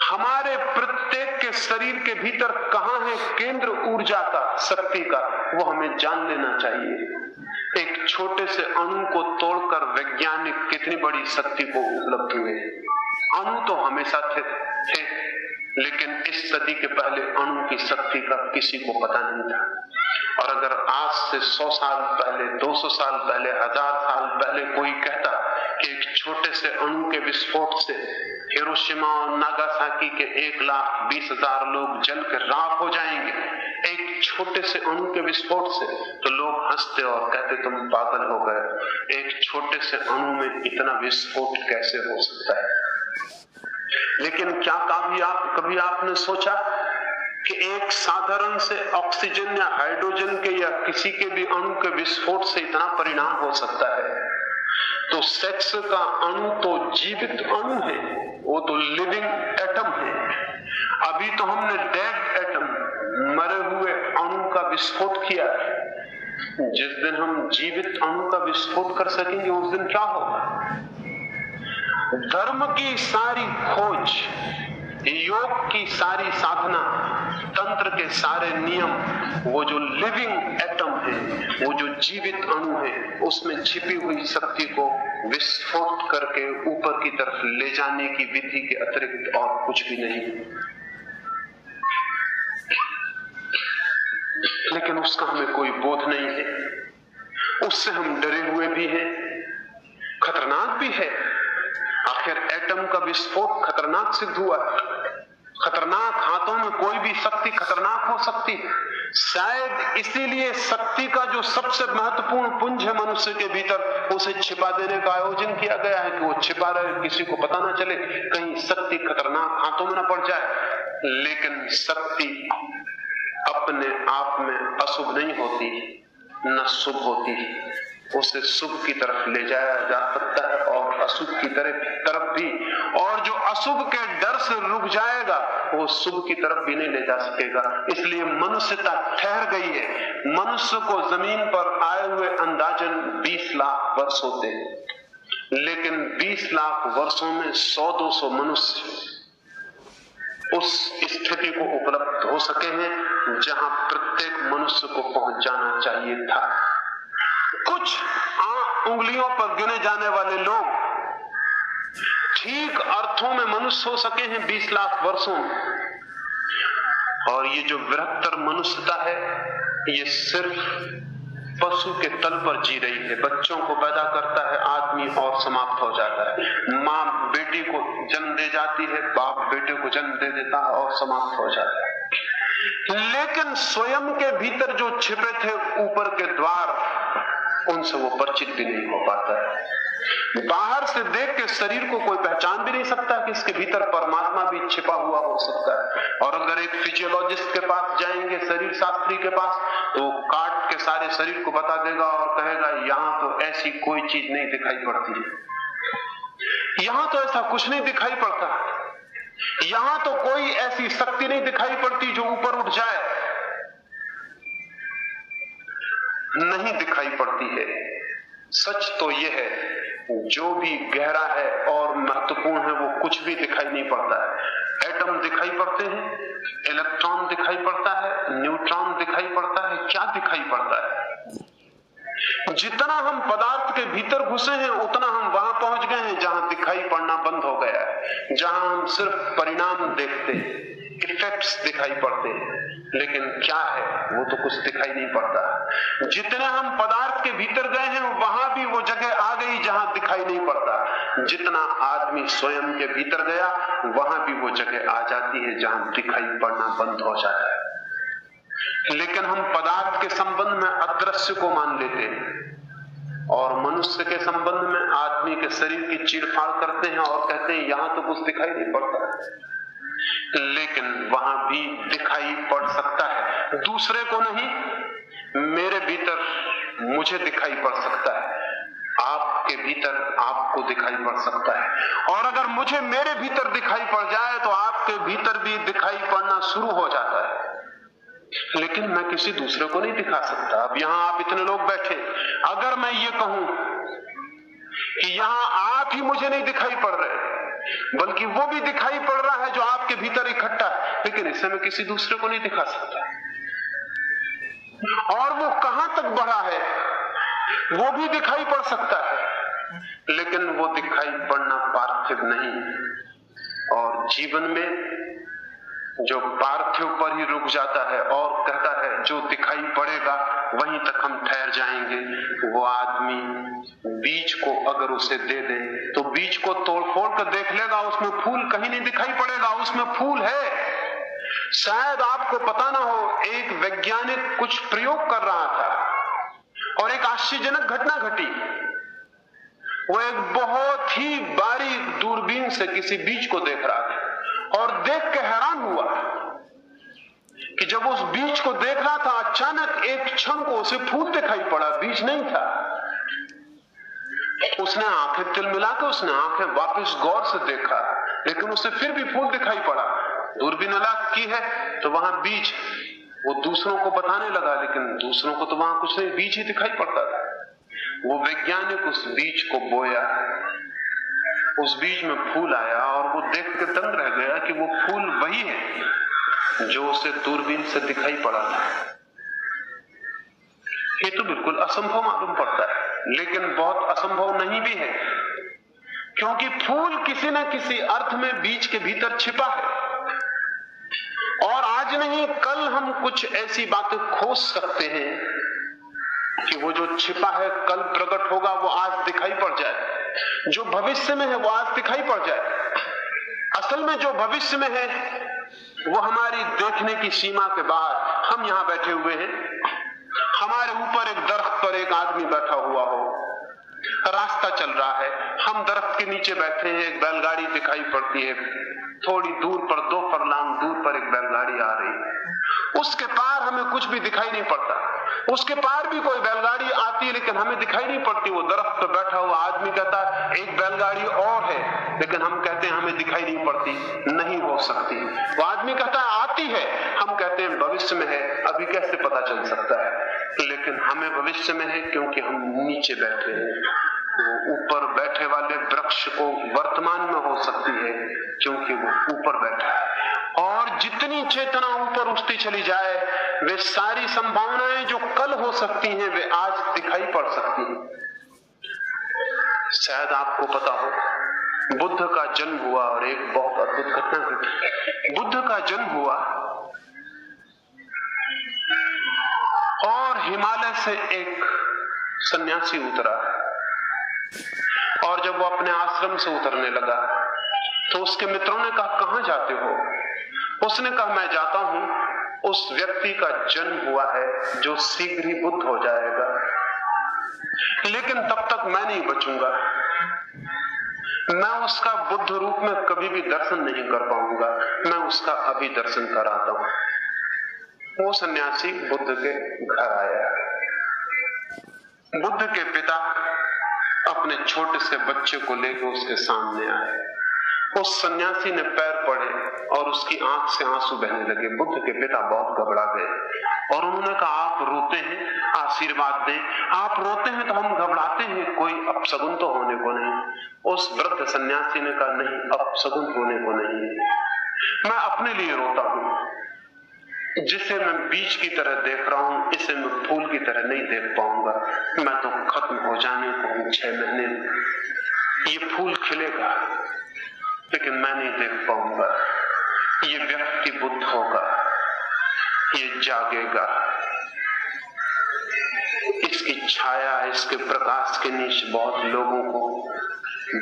हमारे प्रत्येक के शरीर के भीतर कहां है केंद्र ऊर्जा का, शक्ति का, वो हमें जान लेना चाहिए। एक छोटे से अणु को तोड़कर वैज्ञानिक कितनी बड़ी शक्ति को उपलब्ध हुए। अणु तो हमेशा थे, लेकिन इस सदी के पहले अणु की शक्ति का किसी को पता नहीं था। और अगर आज से 100 साल पहले, 200 साल पहले, 1000 साल पहले कोई कहता कि एक छोटे से अणु के विस्फोट से हिरोशिमा और नागासाकी के 1,20,000 लोग जल कर राख हो जाएंगे, एक छोटे से अणु के विस्फोट से, तो लोग हंसते और कहते तुम पागल हो गए। एक छोटे से अणु में इतना विस्फोट कैसे हो सकता है? लेकिन क्या कभी आपने सोचा कि एक साधारण से ऑक्सीजन या हाइड्रोजन के या किसी के भी अणु के विस्फोट से इतना परिणाम हो सकता है? तो सेक्स का अणु तो जीवित अणु है, वो तो लिविंग एटम है। अभी तो हमने डेड एटम, मरे हुए अणु का विस्फोट किया है। जिस दिन हम जीवित अणु का विस्फोट कर सकेंगे उस दिन क्या होगा? धर्म की सारी खोज, योग की सारी साधना, तंत्र के सारे नियम, वो जो लिविंग एटम है, वो जो जीवित अणु है, उसमें छिपी हुई शक्ति को विस्फोट करके ऊपर की तरफ ले जाने की विधि के अतिरिक्त और कुछ भी नहीं। लेकिन उसका हमें कोई बोध नहीं है, उससे हम डरे हुए भी हैं, खतरनाक भी है। आखिर एटम का विस्फोट खतरनाक सिद्ध हुआ है। खतरनाक, हाथों में कोई भी शक्ति खतरनाक हो सकती है। शायद इसीलिए शक्ति का जो सबसे महत्वपूर्ण पुंज है मनुष्य के भीतर, उसे छिपा देने का आयोजन किया गया है कि वो छिपा रहे, किसी को पता ना चले, कहीं शक्ति खतरनाक हाथों में ना पड़ जाए। लेकिन शक्ति अपने आप में अशुभ नहीं होती, न शुभ होती। उसे शुभ की तरफ ले जाया जा सकता है और अशुभ की तरफ भी, और जो अशुभ के डर से रुक जाएगा वो शुभ की तरफ भी नहीं ले जा सकेगा। इसलिए मनुष्यता ठहर गई है। मनुष्य को जमीन पर आए हुए अंदाजन 20 लाख वर्ष होते हैं, लेकिन 20 लाख वर्षों में 100-200 मनुष्य उस स्थिति को उपलब्ध हो सके हैं जहां प्रत्येक मनुष्य को पहुंच जाना चाहिए था। कुछ उंगलियों पर गिने जाने वाले लोग ठीक अर्थों में मनुष्य हो सके हैं 20 लाख वर्षों में। और ये जो बृहत्तर मनुष्यता है, ये सिर्फ पशु के तल पर जी रही है। बच्चों को पैदा करता है आदमी और समाप्त हो जाता है। माँ बेटी को जन्म दे जाती है, बाप बेटे को जन्म दे देता है और समाप्त हो जाता है। लेकिन स्वयं के भीतर जो छिपे थे ऊपर के द्वार, उनसे वो परिचित भी नहीं हो पाता है। बाहर से देख के शरीर को कोई पहचान भी नहीं सकता कि इसके भीतर परमात्मा भी छिपा हुआ हो सकता है। और अगर एक फिजियोलॉजिस्ट के पास जाएंगे, शरीर शास्त्री के पास, तो काट के सारे शरीर को बता देगा और कहेगा यहाँ तो ऐसी कोई चीज नहीं दिखाई पड़ती है, यहाँ तो ऐसा कुछ नहीं दिखाई पड़ता, यहाँ तो कोई ऐसी शक्ति नहीं दिखाई पड़ती जो ऊपर उठ जाए। नहीं दिखाई पड़ती है। सच तो यह है, जो भी गहरा है और महत्वपूर्ण है वो कुछ भी दिखाई नहीं पड़ता है। एटम दिखाई पड़ते हैं, इलेक्ट्रॉन दिखाई पड़ता है, न्यूट्रॉन दिखाई पड़ता है, क्या दिखाई पड़ता है? जितना हम पदार्थ के भीतर घुसे हैं उतना हम वहां पहुंच गए हैं जहां दिखाई पड़ना बंद हो गया है, जहां हम सिर्फ परिणाम देखते हैं, इफेक्ट्स दिखाई पड़ते हैं, लेकिन क्या है वो तो कुछ दिखाई नहीं पड़ता। जितने हम पदार्थ के भीतर गए हैं वहां भी वो जगह आ गई जहां दिखाई नहीं पड़ता। जितना आदमी स्वयं के भीतर गया वहां भी वो जगह आ जाती है जहां दिखाई पड़ना बंद हो जाता है। लेकिन हम पदार्थ के संबंध में अदृश्य को मान लेते हैं। और मनुष्य के संबंध में आदमी के शरीर की चीरफाड़ करते हैं और कहते हैं यहां तो कुछ दिखाई नहीं पड़ता, लेकिन वहां भी दिखाई पड़ सकता है, दूसरे को नहीं, मेरे भीतर मुझे दिखाई पड़ सकता है, आपके भीतर आपको दिखाई पड़ सकता है। और अगर मुझे मेरे भीतर दिखाई पड़ जाए तो आपके भीतर भी दिखाई पड़ना शुरू हो जाता है, लेकिन मैं किसी दूसरे को नहीं दिखा सकता। अब यहां आप इतने लोग बैठे, अगर मैं ये कहूं कि यहां आप ही मुझे नहीं दिखाई पड़ रहे, बल्कि वो भी दिखाई पड़ रहा है जो आपके भीतर इकट्ठा है, लेकिन इसे मैं किसी दूसरे को नहीं दिखा सकता। और वो कहां तक बढ़ा है वो भी दिखाई पड़ सकता है, लेकिन वो दिखाई पड़ना पार्थिव नहीं। और जीवन में जो पार्थिव पर ही रुक जाता है और कहता है जो दिखाई पड़ेगा वहीं तक हम ठहर जाएंगे, वो आदमी बीज को अगर उसे दे दे तो बीज को तोड़ फोड़ कर देख लेगा, उसमें फूल कहीं नहीं दिखाई पड़ेगा, उसमें फूल है। शायद आपको पता ना हो, एक वैज्ञानिक कुछ प्रयोग कर रहा था और एक आश्चर्यजनक घटना घटी। वो एक बहुत ही बारीक दूरबीन से किसी बीज को देख रहा था और देख के हैरान हुआ कि जब उस बीज को देख रहा था, अचानक एक क्षण को उसे फूल दिखाई पड़ा, बीज नहीं था। उसने आंखें तिलमिला के उसने आंखें वापस गौर से देखा, लेकिन उसे फिर भी फूल दिखाई पड़ा। दूरबीन अलग की है तो वहां बीज, वो दूसरों को बताने लगा, लेकिन दूसरों को तो वहां कुछ नहीं, बीज ही दिखाई पड़ता था। वो वैज्ञानिक उस बीज को बोया, उस बीज में फूल आया और वो देख के दंग रह गया कि वो फूल वही है जो उसे दूरबीन से दिखाई पड़ा था। ये तो बिल्कुल असंभव मालूम पड़ता है, लेकिन बहुत असंभव नहीं भी है, क्योंकि फूल किसी न किसी अर्थ में बीज के भीतर छिपा है। और आज नहीं कल हम कुछ ऐसी बातें खोज सकते हैं कि वो जो छिपा है कल प्रकट होगा, वो आज दिखाई पड़ जाए। जो भविष्य में है वो आज दिखाई पड़ जाए। असल में जो भविष्य में है वो हमारी देखने की सीमा के बाहर। हम यहां बैठे हुए हैं, हमारे ऊपर एक दरख्त पर एक आदमी बैठा हुआ हो, रास्ता चल रहा है, हम दरख्त के नीचे बैठे हैं, एक बैलगाड़ी दिखाई पड़ती है, थोड़ी दूर पर 2 फरलांग दूर पर एक बैलगाड़ी आ रही है, उसके पार हमें कुछ भी दिखाई नहीं पड़ता, उसके पार भी कोई बैलगाड़ी आती है लेकिन हमें दिखाई नहीं पड़ती। वो दरख्त पर बैठा हुआ आदमी कहता है एक बैलगाड़ी और है, लेकिन हम कहते हैं हमें दिखाई नहीं पड़ती, नहीं हो सकती। वो आदमी कहता है आती है, हम कहते हैं भविष्य में है, अभी कैसे पता चल सकता है, लेकिन हमें भविष्य में है क्योंकि हम नीचे बैठे हैं। वो ऊपर बैठे वाले वृक्ष को वर्तमान में हो सकती है क्योंकि वो ऊपर बैठा है। और जितनी चेतना ऊपर उठती चली जाए, वे सारी संभावनाएं जो कल हो सकती हैं वे आज दिखाई पड़ सकती हैं। शायद आपको पता हो, बुद्ध का जन्म हुआ और एक बहुत अद्भुत घटना घटी। बुद्ध का जन्म हुआ और हिमालय से एक सन्यासी उतरा, और जब वो अपने आश्रम से उतरने लगा तो उसके मित्रों ने कहा कहां जाते हो? उसने कहा मैं जाता हूं उस व्यक्ति का जन्म हुआ है जो शीघ्र ही बुद्ध हो जाएगा, लेकिन तब तक मैं नहीं बचूंगा, मैं उसका बुद्ध रूप में कभी भी दर्शन नहीं कर पाऊंगा, मैं उसका अभी दर्शन कराता हूं। वो सन्यासी बुद्ध के घर आया। बुद्ध के पिता अपने छोटे से बच्चे को लेकर उसके सामने आए। उस सन्यासी ने पैर पड़े और उसकी आंख से आंसू बहने लगे। बुद्ध के पिता बहुत घबरा गए और उन्होंने कहा आप रोते हैं, आशीर्वाद दें। आप रोते हैं तो हम घबराते हैं, कोई अपशगुन तो होने को नहीं। उस वृद्ध सन्यासी ने कहा नहीं, अपशगुन होने को नहीं है, मैं अपने लिए रोता हूं। जिसे मैं बीज की तरह देख रहा हूं, इसे मैं फूल की तरह नहीं देख पाऊंगा। मैं तो खत्म हो जाने को हूं 6 महीने में, ये फूल खिलेगा लेकिन मैं नहीं देख पाऊंगा। ये व्यक्ति बुद्ध होगा, ये जागेगा, इसकी छाया, इसके प्रकाश के नीचे बहुत लोगों को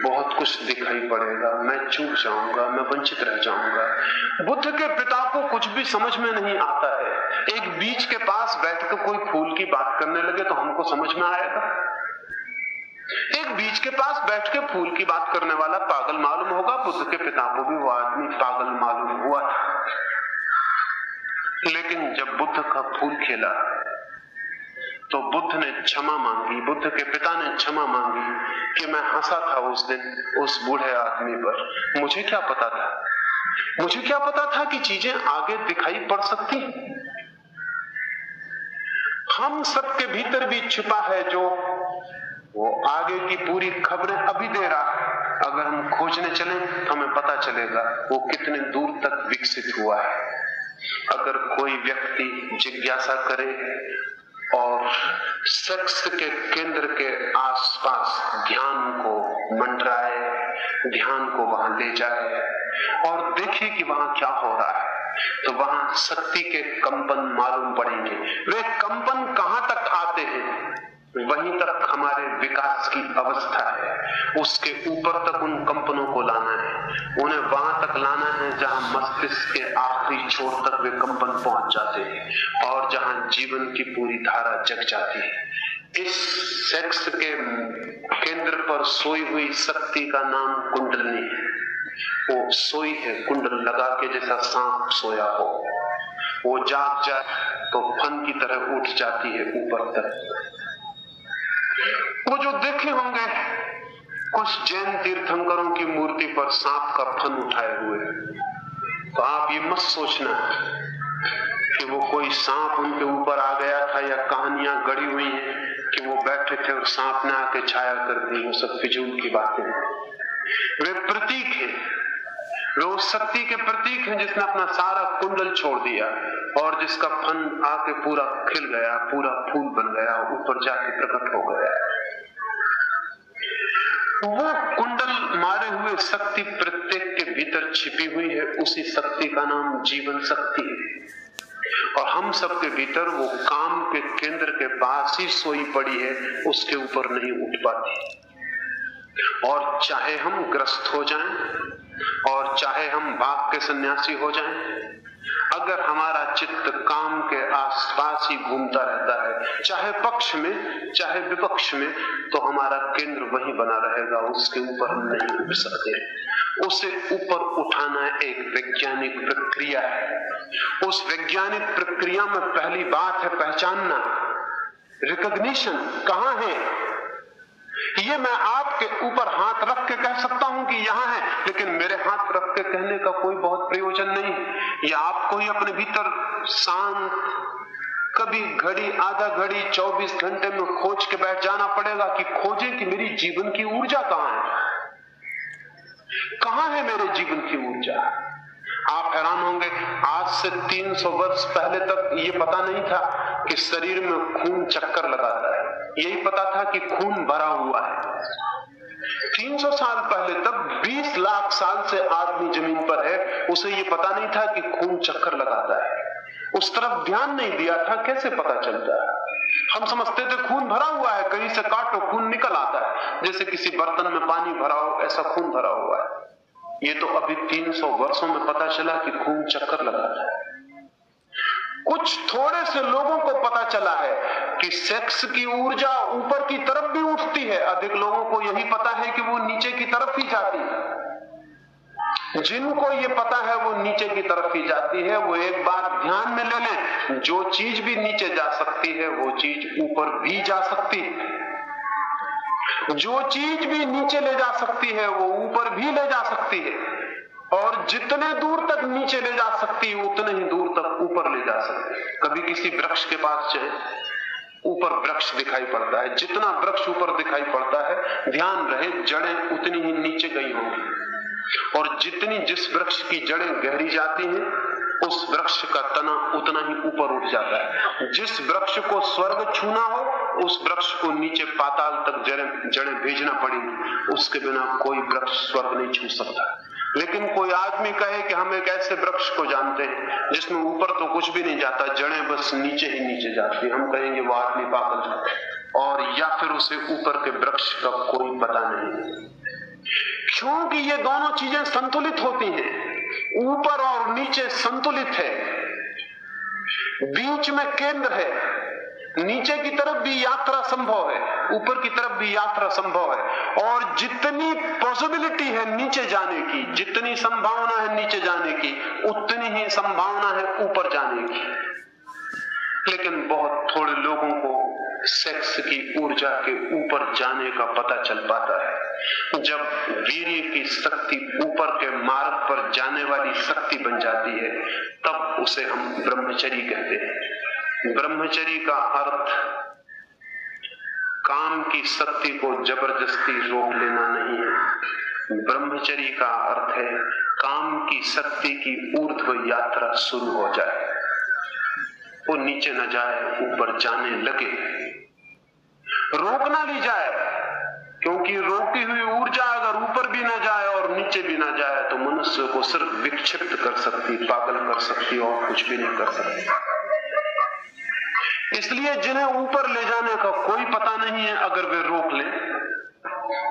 बहुत कुछ दिखाई पड़ेगा, मैं चूक जाऊंगा, मैं वंचित रह जाऊंगा। बुद्ध के पिता को कुछ भी समझ में नहीं आता है। एक बीज के पास बैठकर कोई फूल की बात करने लगे तो हमको समझ में आएगा, एक बीज के पास बैठ के फूल की बात करने वाला पागल मालूम होगा। बुद्ध के पिता को भी वो आदमी पागल मालूम हुआ था, लेकिन जब बुद्ध का फूल खिला तो बुद्ध ने क्षमा मांगी, बुद्ध के पिता ने क्षमा मांगी कि मैं हंसा था उस दिन उस बूढ़े आदमी पर। मुझे क्या पता था कि चीजें आगे दिखाई पड़ सकती। हम सबके भीतर भी छिपा है जो वो आगे की पूरी खबरें अभी दे रहा है। अगर हम खोजने चलें तो हमें पता चलेगा वो कितने दूर तक विकसित हुआ है। अगर कोई व्यक्ति जिज्ञासा करे और सेक्स के केंद्र के आसपास ध्यान को मंडराए, ध्यान को वहां ले जाए और देखे कि वहां क्या हो रहा है, तो वहां शक्ति के कंपन मालूम पड़ेंगे। वे कंपन कहां तक आते हैं? वहीं तक हमारे विकास की अवस्था है। उसके ऊपर तक उन कंपनों को लाना है, उन्हें वहां तक लाना है जहां मस्तिष्क के आखिरी छोर तक वे कंपन पहुंच जाते हैं और जहां जीवन की पूरी धारा जग जाती है। इस सेक्स के केंद्र पर सोई हुई शक्ति का नाम कुंडलनी है। वो सोई है कुंडल लगा के, जैसा सांप सोया हो। वो जाग जाए तो फन की तरह उठ जाती है ऊपर तक। वो जो देखे होंगे कुछ जैन तीर्थंकरों की मूर्ति पर सांप का फन उठाए हुए, तो आप ये मत सोचना कि वो कोई सांप उनके ऊपर आ गया था या कहानियां गढ़ी हुई हैं कि वो बैठे थे और सांप ने आके छाया कर दी। वो सब फिजूल की बातें हैं। वे प्रतीक हैं, वे उस शक्ति के प्रतीक हैं जिसने अपना सारा कुंडल छोड़ दिया और जिसका फन आके पूरा खिल गया, पूरा फूल बन गया, ऊपर जाके प्रकट हो गया। वो कुंडल मारे हुए शक्ति प्रत्येक के भीतर छिपी हुई है। उसी शक्ति का नाम जीवन शक्ति है और हम सबके भीतर वो काम के केंद्र के पास ही सोई पड़ी है, उसके ऊपर नहीं उठ पाती। और चाहे हम ग्रस्त हो जाएं और चाहे हम भाग के सन्यासी हो जाएं, अगर हमारा चित्त काम के आसपास ही घूमता रहता है, चाहे पक्ष में चाहे विपक्ष में, तो हमारा केंद्र वही बना रहेगा, उसके ऊपर हम नहीं उठ सकते। उसे ऊपर उठाना एक वैज्ञानिक प्रक्रिया है। उस वैज्ञानिक प्रक्रिया में पहली बात है पहचानना, रिकॉग्निशन कहां है। ये मैं आपके ऊपर हाथ रख के कह सकता हूं कि यहां है, लेकिन मेरे हाथ रख के कहने का कोई बहुत प्रयोजन नहीं। ये आपको ही अपने भीतर शांत कभी घड़ी आधा घड़ी 24 घंटे में खोज के बैठ जाना पड़ेगा कि खोजें कि मेरी जीवन की ऊर्जा कहां है, कहां है मेरे जीवन की ऊर्जा। आप हैरान होंगे, आज से 300 वर्ष पहले तक ये पता नहीं था कि शरीर में खून चक्कर लगाता है। यही पता था कि खून भरा हुआ है। 300 साल पहले तक 20 लाख साल से आदमी जमीन पर है, उसे ये पता नहीं था कि खून चक्कर लगाता है। उस तरफ ध्यान नहीं दिया था, कैसे पता चलता है। हम समझते थे खून भरा हुआ है, कहीं से काटो खून निकल आता है, जैसे किसी बर्तन में पानी भरा हो ऐसा खून भरा हुआ है। ये तो अभी 300 वर्षों में पता चला कि खून चक्कर लगाता है। कुछ थोड़े से लोगों को पता चला है कि सेक्स की ऊर्जा ऊपर की तरफ भी उठती है। अधिक लोगों को यही पता है कि वो नीचे की तरफ ही जाती है। जिनको ये पता है वो नीचे की तरफ ही जाती है, वो एक बात ध्यान में ले लें, जो चीज भी नीचे जा सकती है वो चीज ऊपर भी जा सकती है। जो चीज भी नीचे ले जा सकती है वो ऊपर भी ले जा सकती है, और जितने दूर तक नीचे ले जा सकती है उतने ही दूर तक ऊपर ले जा सकती है। कभी किसी वृक्ष के पास जाए, ऊपर वृक्ष दिखाई पड़ता है, जितना वृक्ष ऊपर दिखाई पड़ता है ध्यान रहे जड़ें उतनी ही नीचे गई होंगी, और जितनी जिस वृक्ष की जड़ें गहरी जाती हैं उस वृक्ष का तना उतना ही ऊपर उठ जाता है। जिस वृक्ष को स्वर्ग छूना हो उस वृक्ष को नीचे पाताल तक जड़ें भेजना पड़ेंगी, उसके बिना कोई वृक्ष स्वर्ग नहीं छू सकता। लेकिन कोई आदमी कहे कि हम एक ऐसे वृक्ष को जानते हैं जिसमें ऊपर तो कुछ भी नहीं जाता, जड़ें बस नीचे ही नीचे जाती, हम कहेंगे वो आदमी पागल है, और या फिर उसे ऊपर के वृक्ष का कोई पता नहीं। क्योंकि ये दोनों चीजें संतुलित होती हैं, ऊपर और नीचे संतुलित है, बीच में केंद्र है। नीचे की तरफ भी यात्रा संभव है, ऊपर की तरफ भी यात्रा संभव है। और जितनी पॉसिबिलिटी है नीचे जाने की, जितनी संभावना है नीचे जाने की, उतनी ही संभावना है ऊपर जाने की। लेकिन बहुत थोड़े लोगों को सेक्स की ऊर्जा के ऊपर जाने का पता चल पाता है। जब वीर्य की शक्ति ऊपर के मार्ग पर जाने वाली शक्ति बन जाती है, तब उसे हम ब्रह्मचर्य कहते हैं। ब्रह्मचर्य का अर्थ काम की शक्ति को जबरदस्ती रोक लेना नहीं है। ब्रह्मचर्य का अर्थ है काम की शक्ति की ऊर्ध्व यात्रा शुरू हो जाए, वो नीचे न जाए, ऊपर जाने लगे, रोक ना ली जाए। क्योंकि रोकी हुई ऊर्जा अगर ऊपर भी ना जाए और नीचे भी ना जाए तो मनुष्य को सिर्फ विक्षिप्त कर सकती, पागल कर सकती और कुछ भी नहीं कर सकती। इसलिए जिन्हें ऊपर ले जाने का कोई पता नहीं है, अगर वे रोक लें,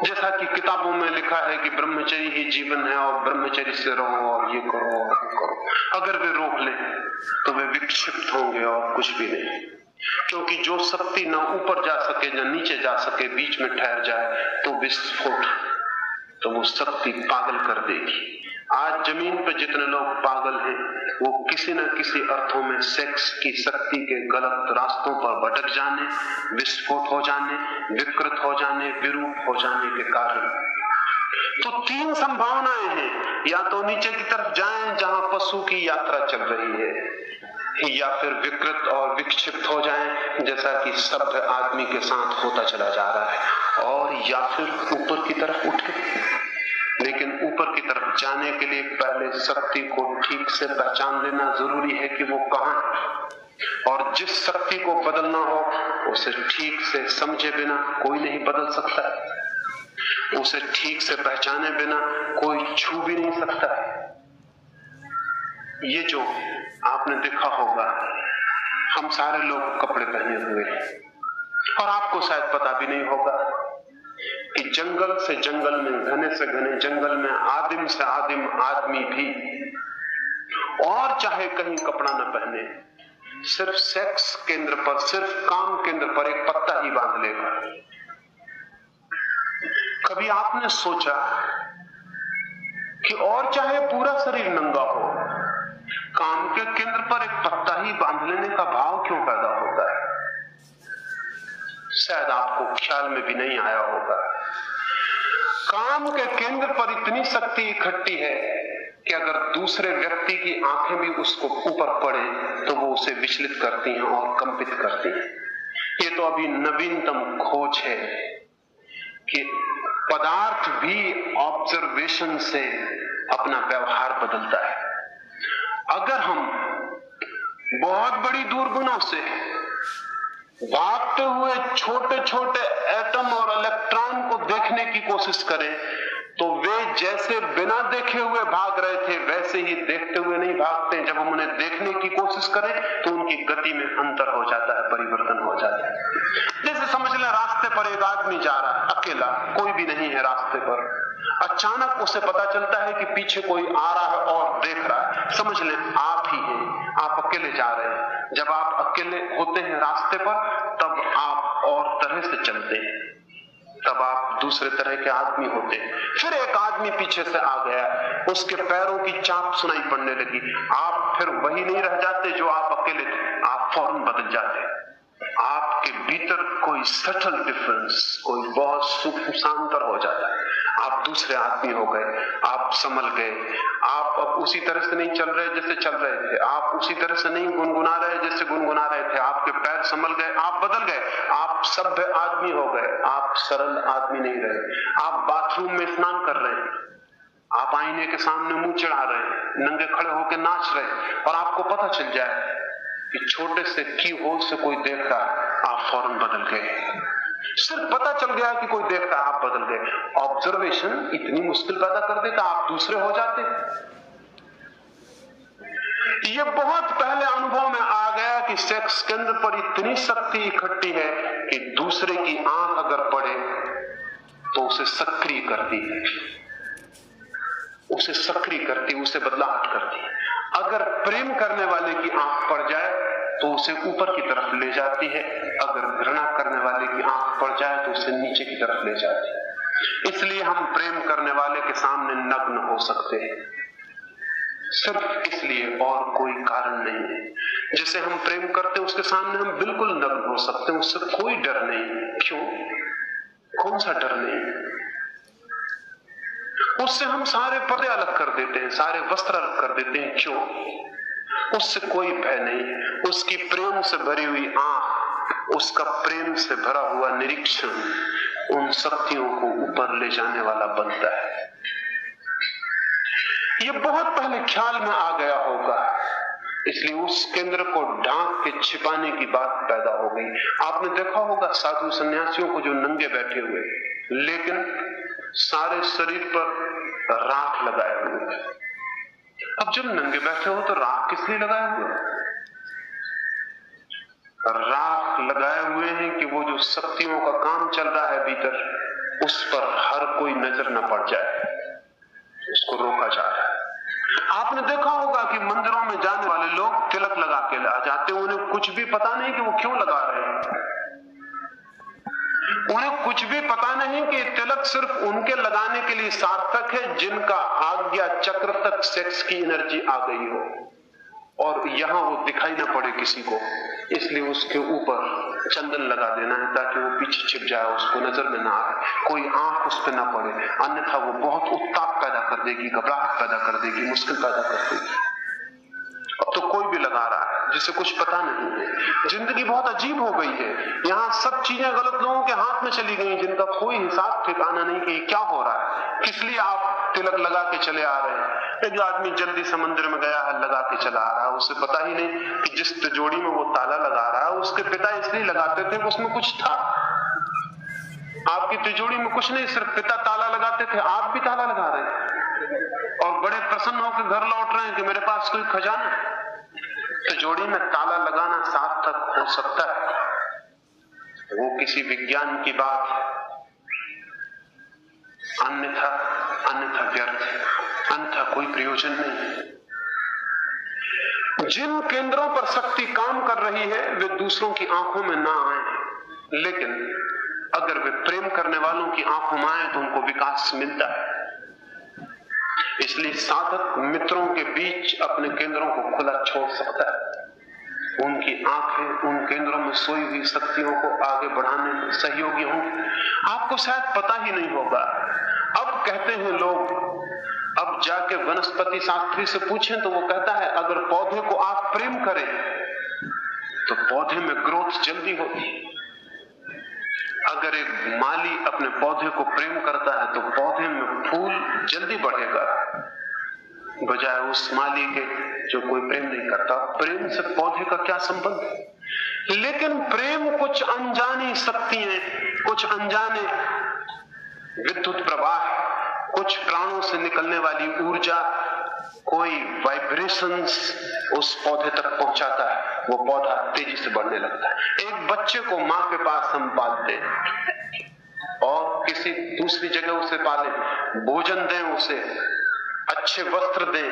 जैसा कि किताबों में लिखा है कि ब्रह्मचर्य ही जीवन है और ब्रह्मचर्य से रहो और ये करो और वो करो, अगर वे रोक लें तो वे विक्षिप्त होंगे और कुछ भी नहीं। क्योंकि जो शक्ति ना ऊपर जा सके ना नीचे जा सके, बीच में ठहर जाए तो विस्फोट, तो वो शक्ति पागल कर देगी। आज जमीन पर जितने लोग पागल हैं वो किसी न किसी अर्थों में सेक्स की शक्ति के गलत रास्तों पर भटक जाने, विस्फोट हो जाने, विकृत हो जाने, विरूप हो जाने के कारण। तो तीन संभावनाएं हैं, या तो नीचे की तरफ जाएं जहां पशु की यात्रा चल रही है, या फिर विकृत और विक्षिप्त हो जाएं जैसा कि सभ्य आदमी के साथ होता चला जा रहा है, और या फिर ऊपर की तरफ उठे। लेकिन ऊपर की तरफ जाने के लिए पहले शक्ति को ठीक से पहचान लेना जरूरी है कि वो कहां है, और जिस शक्ति को बदलना हो उसे ठीक से समझे बिना कोई नहीं बदल सकता, उसे ठीक से पहचाने बिना कोई छू भी नहीं सकता। ये जो आपने देखा होगा, हम सारे लोग कपड़े पहने हुए हैं, और आपको शायद पता भी नहीं होगा कि जंगल से जंगल में, घने से घने जंगल में आदिम से आदिम आदमी भी, और चाहे कहीं कपड़ा न पहने, सिर्फ सेक्स केंद्र पर, सिर्फ काम केंद्र पर एक पत्ता ही बांध लेगा। कभी आपने सोचा कि और चाहे पूरा शरीर नंगा हो, काम के केंद्र पर एक पत्ता ही बांध लेने का भाव क्यों पैदा होता है? शायद आपको ख्याल में भी नहीं आया होगा। काम के केंद्र पर इतनी शक्ति इकट्ठी है कि अगर दूसरे व्यक्ति की आंखें भी उसको ऊपर पड़े तो वो उसे विचलित करती हैं और कंपित करती हैं। ये तो अभी नवीनतम खोज है कि पदार्थ भी ऑब्जर्वेशन से अपना व्यवहार बदलता है। अगर हम बहुत बड़ी दूरबीनों से भागते हुए छोटे छोटे एटम और इलेक्ट्रॉन को देखने की कोशिश करें तो वे जैसे बिना देखे हुए भाग रहे थे वैसे ही देखते हुए नहीं भागते। जब हम उन्हें देखने की कोशिश करें तो उनकी गति में अंतर हो जाता है, परिवर्तन हो जाता है। जैसे समझ लें रास्ते पर एक आदमी जा रहा है अकेला, कोई भी नहीं है रास्ते पर, अचानक उसे पता चलता है कि पीछे कोई आ रहा है और देख रहा है। समझ लें आप ही हैं, आप अकेले जा रहे हैं। जब आप अकेले होते हैं रास्ते पर तब आप और तरह से चलते हैं, तब आप दूसरे तरह के आदमी होते हैं। फिर एक आदमी पीछे से आ गया, उसके पैरों की चाप सुनाई पड़ने लगी, आप फिर वही नहीं रह जाते जो आप अकेले थे, आप फौरन बदल जाते। आपके भीतर कोई सटल डिफरेंस, कोई बहुत सूक्ष्म अंतर हो जाता है। आप दूसरे आदमी हो गए, आप संभल गए, आप अब उसी तरह से नहीं चल रहे जैसे चल रहे थे, आप उसी तरह से नहीं गुनगुना रहे जैसे गुनगुना रहे थे, आपके पैर संभल गए, आप बदल गए, आप सभ्य आदमी हो गए, आप सरल आदमी नहीं रहे। आप बाथरूम में स्नान कर रहे हैं, आप आईने के सामने मुंह चढ़ा रहे हैं, नंगे खड़े होकर नाच रहे हैं, और आपको पता चल जाए कि छोटे से की होल से कोई देख रहा है, आप फौरन बदल गए। सिर्फ पता चल गया कि कोई देख रहा है, आप बदल गए। ऑब्जर्वेशन इतनी मुश्किल पैदा कर देता, आप दूसरे हो जाते। ये बहुत पहले अनुभव में आ गया कि सेक्स केंद्र पर इतनी शक्ति इकट्ठी है कि दूसरे की आंख अगर पड़े तो उसे सक्रिय करती है, उसे सक्रिय करती, उसे बदलाहट करती है। अगर प्रेम करने वाले की आंख पड़ जाए तो उसे ऊपर की तरफ ले जाती है, अगर घृणा करने वाले की आंख तरफ ले जाती है। इसलिए हम प्रेम करने वाले के सामने नग्न हो सकते हैं, सिर्फ इसलिए, और कोई कारण नहीं है। जिसे हम प्रेम करते हैं उसके सामने हम बिल्कुल नग्न हो सकते हैं, उससे कोई डर नहीं। क्यों? कौन सा डर नहीं? उससे हम सारे पर्दे अलग कर देते हैं, सारे वस्त्र अलग कर देते हैं। क्यों? उससे कोई भय नहीं। उसकी प्रेम से भरी हुई आंख, उसका प्रेम से भरा हुआ निरीक्षण उन शक्तियों को ऊपर ले जाने वाला बनता है। ये बहुत पहले ख्याल में आ गया होगा, इसलिए उस केंद्र को ढांक के छिपाने की बात पैदा हो गई। आपने देखा होगा साधु सन्यासियों को जो नंगे बैठे हुए, लेकिन सारे शरीर पर राख लगाए हुए। अब जब नंगे बैठे हो तो राख किस लिए लगाए हुए? राख लगाए हुए हैं कि वो जो शक्तियों का काम चल रहा है भीतर, उस पर हर कोई नजर न पड़ जाए, उसको रोका जा रहा है। आपने देखा होगा कि मंदिरों में जाने वाले लोग तिलक लगा के आ जाते हैं, उन्हें कुछ भी पता नहीं कि वो क्यों लगा रहे हैं। उन्हें कुछ भी पता नहीं कि तिलक सिर्फ उनके लगाने के लिए सार्थक है जिनका आज्ञा चक्र तक सेक्स की एनर्जी आ गई हो, और यहां वो दिखाई ना पड़े किसी को, इसलिए उसके ऊपर चंदन लगा देना है ताकि वो पीछे छिप जाए, उसको नजर में ना आए, कोई आंख उस पर ना पड़े, अन्यथा वो बहुत उत्ताप पैदा कर देगी, घबराहट पैदा कर देगी, मुश्किल पैदा कर देगी। अब तो कोई भी लगा रहा है जिसे कुछ पता नहीं है। जिंदगी बहुत अजीब हो गई है, यहाँ सब चीजें गलत लोगों के हाथ में चली गई, जिनका कोई हिसाब ठिकाना नहीं कि क्या हो रहा है, किस लिए आप तिलक लगा के चले आ रहे हैं। एक आदमी जल्दी से मंदिर में गया है, लगा के चला आ रहा है, उसे पता ही नहीं कि जिस तिजोरी में वो ताला लगा रहा है उसके पिता इसलिए लगाते थे कि उसमें कुछ था। आपकी तिजोरी में कुछ नहीं, सिर्फ पिता ताला लगाते थे, आप भी ताला लगा रहे हैं और बड़े प्रसन्न होकर घर लौट रहे हैं कि मेरे पास कोई खजाना है। तिजोरी में ताला लगाना सार्थक हो सकता है, वो किसी विज्ञान की बात, अन्यथा व्यर्थ, अन्यथा कोई प्रयोजन नहीं। जिन केंद्रों पर शक्ति काम कर रही है वे दूसरों की आंखों में ना आए, लेकिन अगर वे प्रेम करने वालों की आंखों में आए तो उनको विकास मिलता है। इसलिए साधक मित्रों के बीच अपने केंद्रों को खुला छोड़ सकता है। उनकी आंखें उन केंद्रों में सोई हुई शक्तियों को आगे बढ़ाने में सहयोगी होंगी। आपको शायद पता ही नहीं होगा। अब कहते हैं लोग, अब जाके वनस्पति शास्त्री से पूछें तो वो कहता है अगर पौधे को आप प्रेम करें तो पौधे में ग्रोथ जल्दी होती। अगर एक माली अपने पौधे को प्रेम करता है तो पौधे में फूल जल्दी बढ़ेगा, बजाय उस माली के जो कोई प्रेम नहीं करता। प्रेम से पौधे का क्या संबंध? लेकिन प्रेम कुछ अनजानी शक्तियां, कुछ अनजाने विद्युत प्रवाह, कुछ प्राणों से निकलने वाली ऊर्जा, कोई वाइब्रेशंस उस पौधे तक पहुंचाता है, वो पौधा तेजी से बढ़ने लगता है। एक बच्चे को मां के पास हम पालते हैं और किसी दूसरी जगह उसे पालें, भोजन दें, उसे अच्छे वस्त्र दें,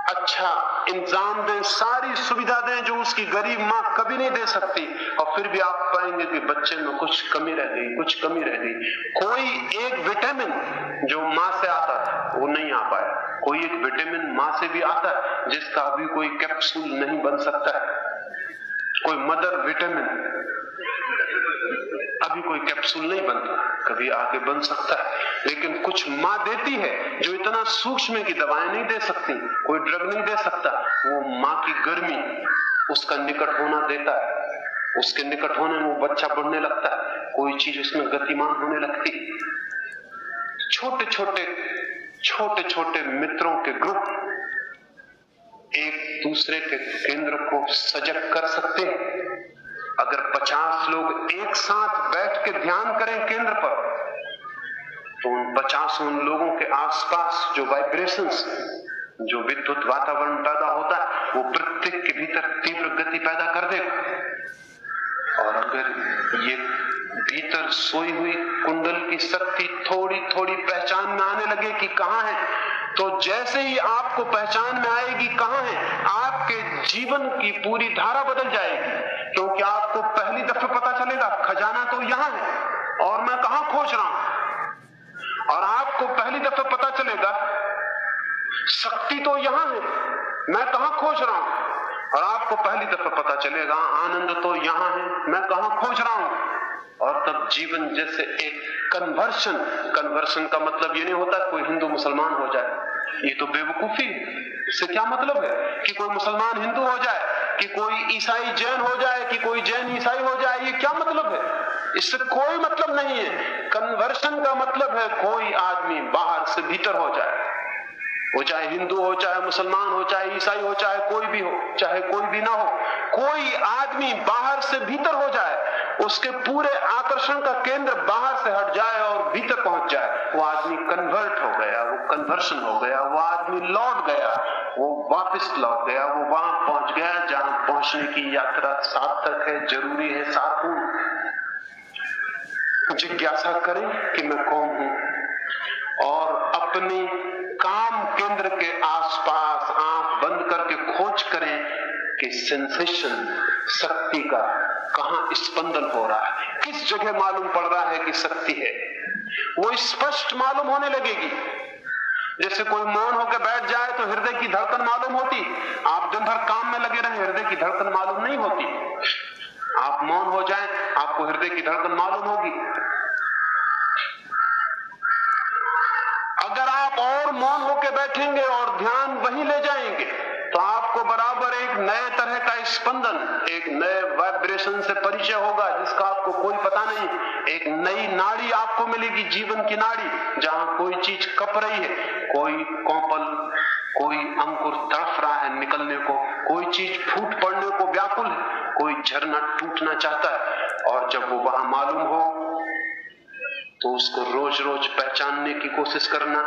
अच्छा इंतजाम दें, सारी सुविधा दें जो उसकी गरीब मां कभी नहीं दे सकती, और फिर भी आप पाएंगे कि बच्चे में कुछ कमी रह गई। कोई एक विटामिन जो मां से आता था वो नहीं आ पाया, कोई एक विटामिन मां से भी आता है जिसका अभी कोई कैप्सूल नहीं बन सकता है, कोई मदर विटामिन अभी कोई कैप्सूल नहीं बनता, कभी आगे बन सकता है। लेकिन कुछ मां देती है जो इतना सूक्ष्म है कि दवाएं नहीं दे सकती, कोई ड्रग नहीं दे सकता। वो मां की गर्मी, उसका निकट होना देता है, उसके निकट होने में वो बच्चा बढ़ने लगता है, कोई चीज उसमें गतिमान होने लगती। छोटे छोटे मित्रों के ग्रुप एक दूसरे के केंद्र को सजग कर सकते हैं। अगर 50 लोग एक साथ बैठ के ध्यान करें केंद्र पर, तो उन 50 लोगों के आसपास जो वाइब्रेशंस, जो विद्युत वातावरण पैदा होता है, वो प्रत्येक के भीतर तीव्र गति पैदा कर देगा। और अगर ये भीतर सोई हुई कुंडल की शक्ति थोड़ी थोड़ी पहचान में आने लगे कि कहां है, तो जैसे ही आपको पहचान में आएगी कहां है, आपके जीवन की पूरी धारा बदल जाएगी, क्योंकि आपको पहली दफे पता चलेगा खजाना तो यहां है। और मैं कहां खोज रहा हूं। और आपको पहली दफा पता चलेगा शक्ति तो यहां है, मैं कहां खोज रहा हूं। और आपको पहली दफा पता चलेगा आनंद तो यहां है, मैं कहां खोज रहा हूं। और तब जीवन जैसे एक कन्वर्शन का मतलब ये नहीं होता कोई हिंदू मुसलमान हो जाए, ये तो बेवकूफी। इससे क्या मतलब है कि कोई मुसलमान हिंदू हो जाए, कि कोई ईसाई जैन हो जाए, कि कोई जैन ईसाई हो जाए, ये क्या मतलब है? इससे कोई मतलब नहीं है। कन्वर्शन का मतलब है कोई आदमी बाहर से भीतर हो जाए, वो चाहे हिंदू हो, चाहे मुसलमान हो, चाहे ईसाई हो, चाहे कोई भी हो, चाहे कोई भी ना हो, कोई आदमी बाहर से भीतर हो जाए, उसके पूरे आकर्षण का केंद्र बाहर से हट जाए और भीतर पहुंच जाए, वो आदमी कन्वर्ट हो गया, वो कन्वर्शन हो गया, वो आदमी लौट गया, वो वापस लौट गया, वो वहां पहुंच गया जहां पहुंचने की यात्रा सार्थक है, जरूरी है, सार्थक। जिज्ञासा करें कि मैं कौन हूं और अपनी काम केंद्र के आसपास आंख बंद करके खोज करें कि सेंसेशन शक्ति का कहां स्पंदन हो रहा है, किस जगह मालूम पड़ रहा है कि शक्ति है। वो स्पष्ट मालूम होने लगेगी। जैसे कोई मौन होकर बैठ जाए तो हृदय की धड़कन मालूम होती। आप दिन भर काम में लगे रहें, हृदय की धड़कन मालूम नहीं होती। आप मौन हो जाएं, आपको हृदय की धड़कन मालूम होगी। अगर आप और मौन होकर बैठेंगे और ध्यान वहीं ले जाएंगे तो आपको बराबर एक नए तरह का स्पंदन, एक नए वाइब्रेशन से परिचय होगा जिसका आपको कोई पता नहीं। एक नई नाड़ी आपको मिलेगी, जीवन की नाड़ी, जहां कोई चीज कप रही है, कोई कौपल, कोई अंकुर तड़फ रहा है निकलने को, कोई चीज फूट पड़ने को व्याकुल है, कोई झरना टूटना चाहता है। और जब वो वहां मालूम हो तो उसको रोज रोज पहचानने की कोशिश करना।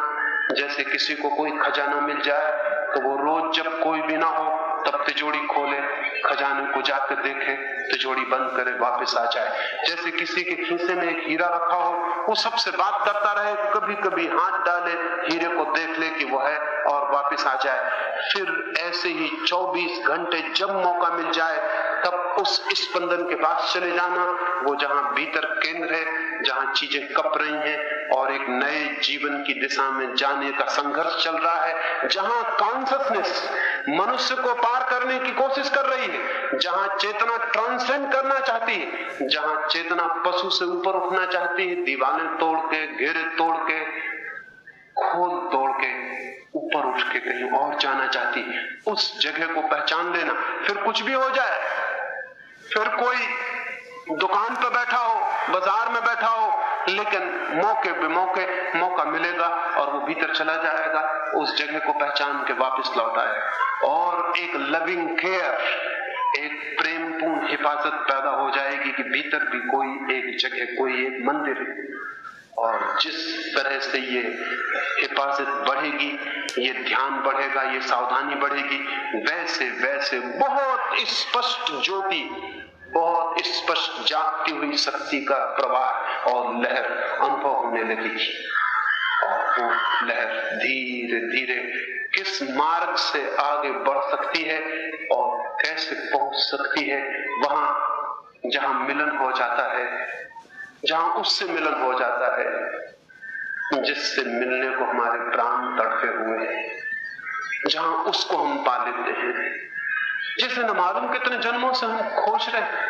जैसे किसी को कोई खजाना मिल जाए तो वो रोज जब कोई भी ना हो तब तिजोरी खोले, खजाने को जाकर देखे, तिजोरी बंद करे, वापस आ जाए। जैसे किसी के खीसे में एक हीरा रखा हो, वो सबसे बात करता रहे, कभी कभी हाथ डाले, हीरे को देख ले कि वो है और वापस आ जाए। फिर ऐसे ही 24 घंटे जब मौका मिल जाए तब उस स्पंदन के पास चले जाना, वो जहां भीतर केंद्र है, जहां चीजें कप रही हैं और एक नए जीवन की दिशा में जाने का संघर्ष चल रहा है, जहां कॉन्शसनेस मनुष्य को पार करने की कोशिश कर रही है, जहां चेतना ट्रांसेंड करना चाहती है, जहां चेतना पशु से ऊपर उठना चाहती है, दीवारें तोड़ के, घेरे तोड़ के, खोल तोड़ के ऊपर उठ के कहीं और जाना चाहती है, उस जगह को पहचान लेना। फिर कुछ भी हो जाए, फिर कोई दुकान पर बैठा हो, बाजार में बैठा हो, लेकिन मौके बेमौके मौका मिलेगा और वो भीतर चला जाएगा, उस जगह को पहचान के वापस लौट आएगा। और एक लविंग केयर, एक प्रेमपूर्ण हिफाजत पैदा हो जाएगी कि भीतर भी कोई एक जगह, कोई एक मंदिर है। और जिस तरह से ये हिफाजत बढ़ेगी, ये ध्यान बढ़ेगा, ये सावधानी बढ़ेगी, वैसे वैसे बहुत स्पष्ट ज्योति, बहुत स्पष्ट जागती हुई शक्ति का प्रवाह और लहर अनुभव होने लगेगी। और वो लहर धीरे धीरे किस मार्ग से आगे बढ़ सकती है और कैसे पहुंच सकती है वहां जहां मिलन हो जाता है, जहां उससे मिलन हो जाता है जिससे मिलने को हमारे प्राण तड़पे हुए हैं, जहां उसको हम पा लेते हैं, जिसे न मालूम कितने जन्मों से हम खोज रहे हैं,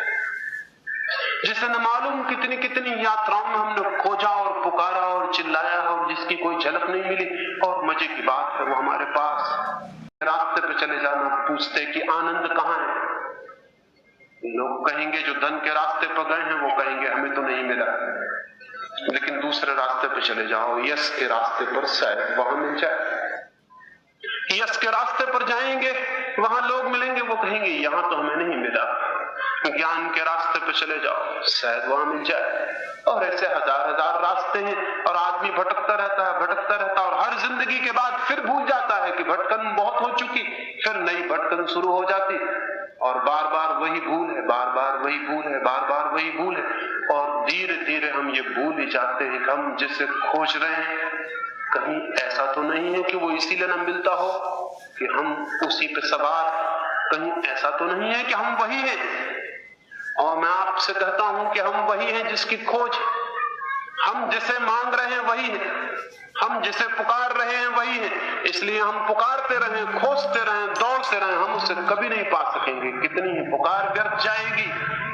जिसे न मालूम कितनी कितनी यात्राओं में हमने खोजा और पुकारा और चिल्लाया और जिसकी कोई झलक नहीं मिली। और मजे की बात है वो हमारे पास। रास्ते पे चले जाना, पूछते कि आनंद कहाँ है। लोग कहेंगे जो धन के रास्ते पर गए हैं वो कहेंगे हमें तो नहीं मिला, लेकिन दूसरे रास्ते पे चले जाओ, यश के रास्ते पर, शायद वहां मिल जाए। यश के रास्ते पर जाएंगे, वहां लोग मिलेंगे, वो कहेंगे यहां तो हमें नहीं मिला। ज्ञान के रास्ते पे चले जाओ, शायद वहां मिल जाए। और ऐसे हजार हजार रास्ते हैं और आदमी भटकता रहता है और हर जिंदगी के बाद फिर भूल जाता है कि भटकन बहुत हो चुकी, फिर नई भटकन शुरू हो जाती और बार बार वही भूल है, बार बार वही भूल है, बार बार वही भूल है। और धीरे धीरे हम ये भूल ही जाते हैं कि हम जिसे खोज रहे हैं कहीं ऐसा तो नहीं है कि वो इसीलिए न मिलता हो कि हम उसी पे सवार, कहीं ऐसा तो नहीं है कि हम वही हैं। और मैं आपसे कहता हूं कि हम वही हैं जिसकी खोज, हम जिसे मांग रहे हैं वही है, हम जिसे पुकार रहे हैं वही है। इसलिए हम पुकारते रहें, खोजते रहें, दौड़ते रहें, हम उसे कभी नहीं पा सकेंगे। कितनी ही पुकार व्यर्थ जाएगी,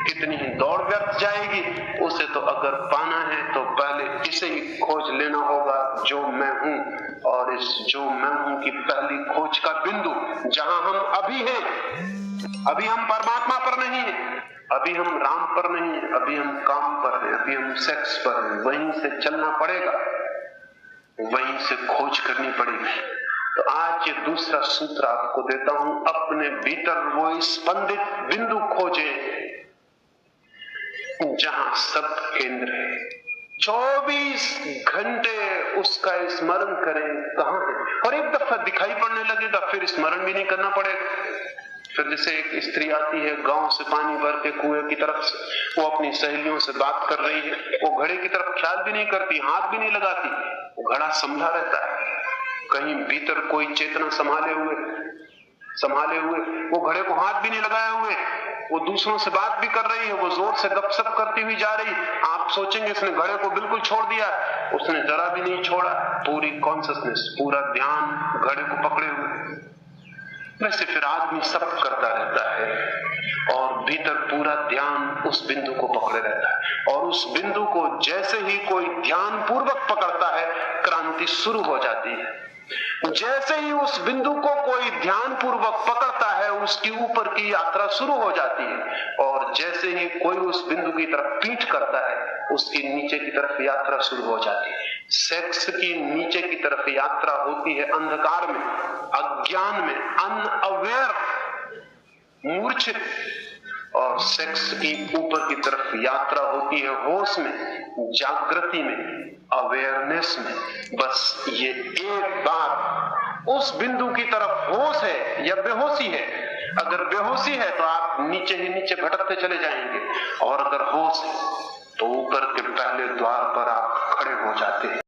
कितनी ही दौड़ व्यर्थ जाएगी। उसे तो अगर पाना है तो पहले इसे ही खोज लेना होगा, जो मैं हूं। और इस जो मैं हूं की पहली खोज का बिंदु जहां हम अभी हैं, अभी हम परमात्मा पर नहीं है, अभी हम राम पर नहीं है, अभी हम काम पर हैं, अभी हम सेक्स पर हैं, वहीं से चलना पड़ेगा, वहीं से खोज करनी पड़ेगी। तो आज ये दूसरा सूत्र आपको देता हूं, अपने भीतर वो स्पंदित बिंदु खोजे जहां सब केंद्र है। 24 घंटे उसका स्मरण करें, कहां है। और एक दफा दिखाई पड़ने लगेगा, फिर स्मरण भी नहीं करना पड़ेगा। फिर जैसे एक स्त्री आती है गांव से पानी भर के कुएं की तरफ से, वो अपनी सहेलियों से बात कर रही है, वो घड़े की तरफ ख्याल भी नहीं करती, हाथ भी नहीं लगाती, वो घड़ा संभला रहता है। कहीं भीतर कोई चेतना संभाले हुए वो घड़े को हाथ भी नहीं लगाए हुए, वो दूसरों से बात भी कर रही है, वो जोर से गपशप करती हुई जा रही। आप सोचेंगे इसने घड़े को बिल्कुल छोड़ दिया, उसने जरा भी नहीं छोड़ा, पूरी कॉन्शियसनेस, पूरा ध्यान घड़े को पकड़े हुए। वैसे फिर आदमी सब करता रहता है और भीतर पूरा ध्यान उस बिंदु को पकड़े रहता है। और उस बिंदु को जैसे ही कोई ध्यान पूर्वक पकड़ता है, क्रांति शुरू हो जाती है। जैसे ही उस बिंदु को कोई ध्यान पूर्वक पकड़ता है, उसकी ऊपर की यात्रा शुरू हो जाती है। और जैसे ही कोई उस बिंदु की तरफ पीठ करता है, उसकी नीचे की तरफ यात्रा शुरू हो जाती है। सेक्स की नीचे की तरफ यात्रा होती है अंधकार में, अज्ञान में, अनअवेयर, मूर्छित। और सेक्स की ऊपर की तरफ यात्रा होती है होश में, जागृति में, अवेयरनेस में। बस ये एक बात, उस बिंदु की तरफ होश है या बेहोशी है। अगर बेहोशी है तो आप नीचे ही नीचे भटकते चले जाएंगे, और अगर होश है तो ऊपर के पहले द्वार पर आप खड़े हो जाते हैं।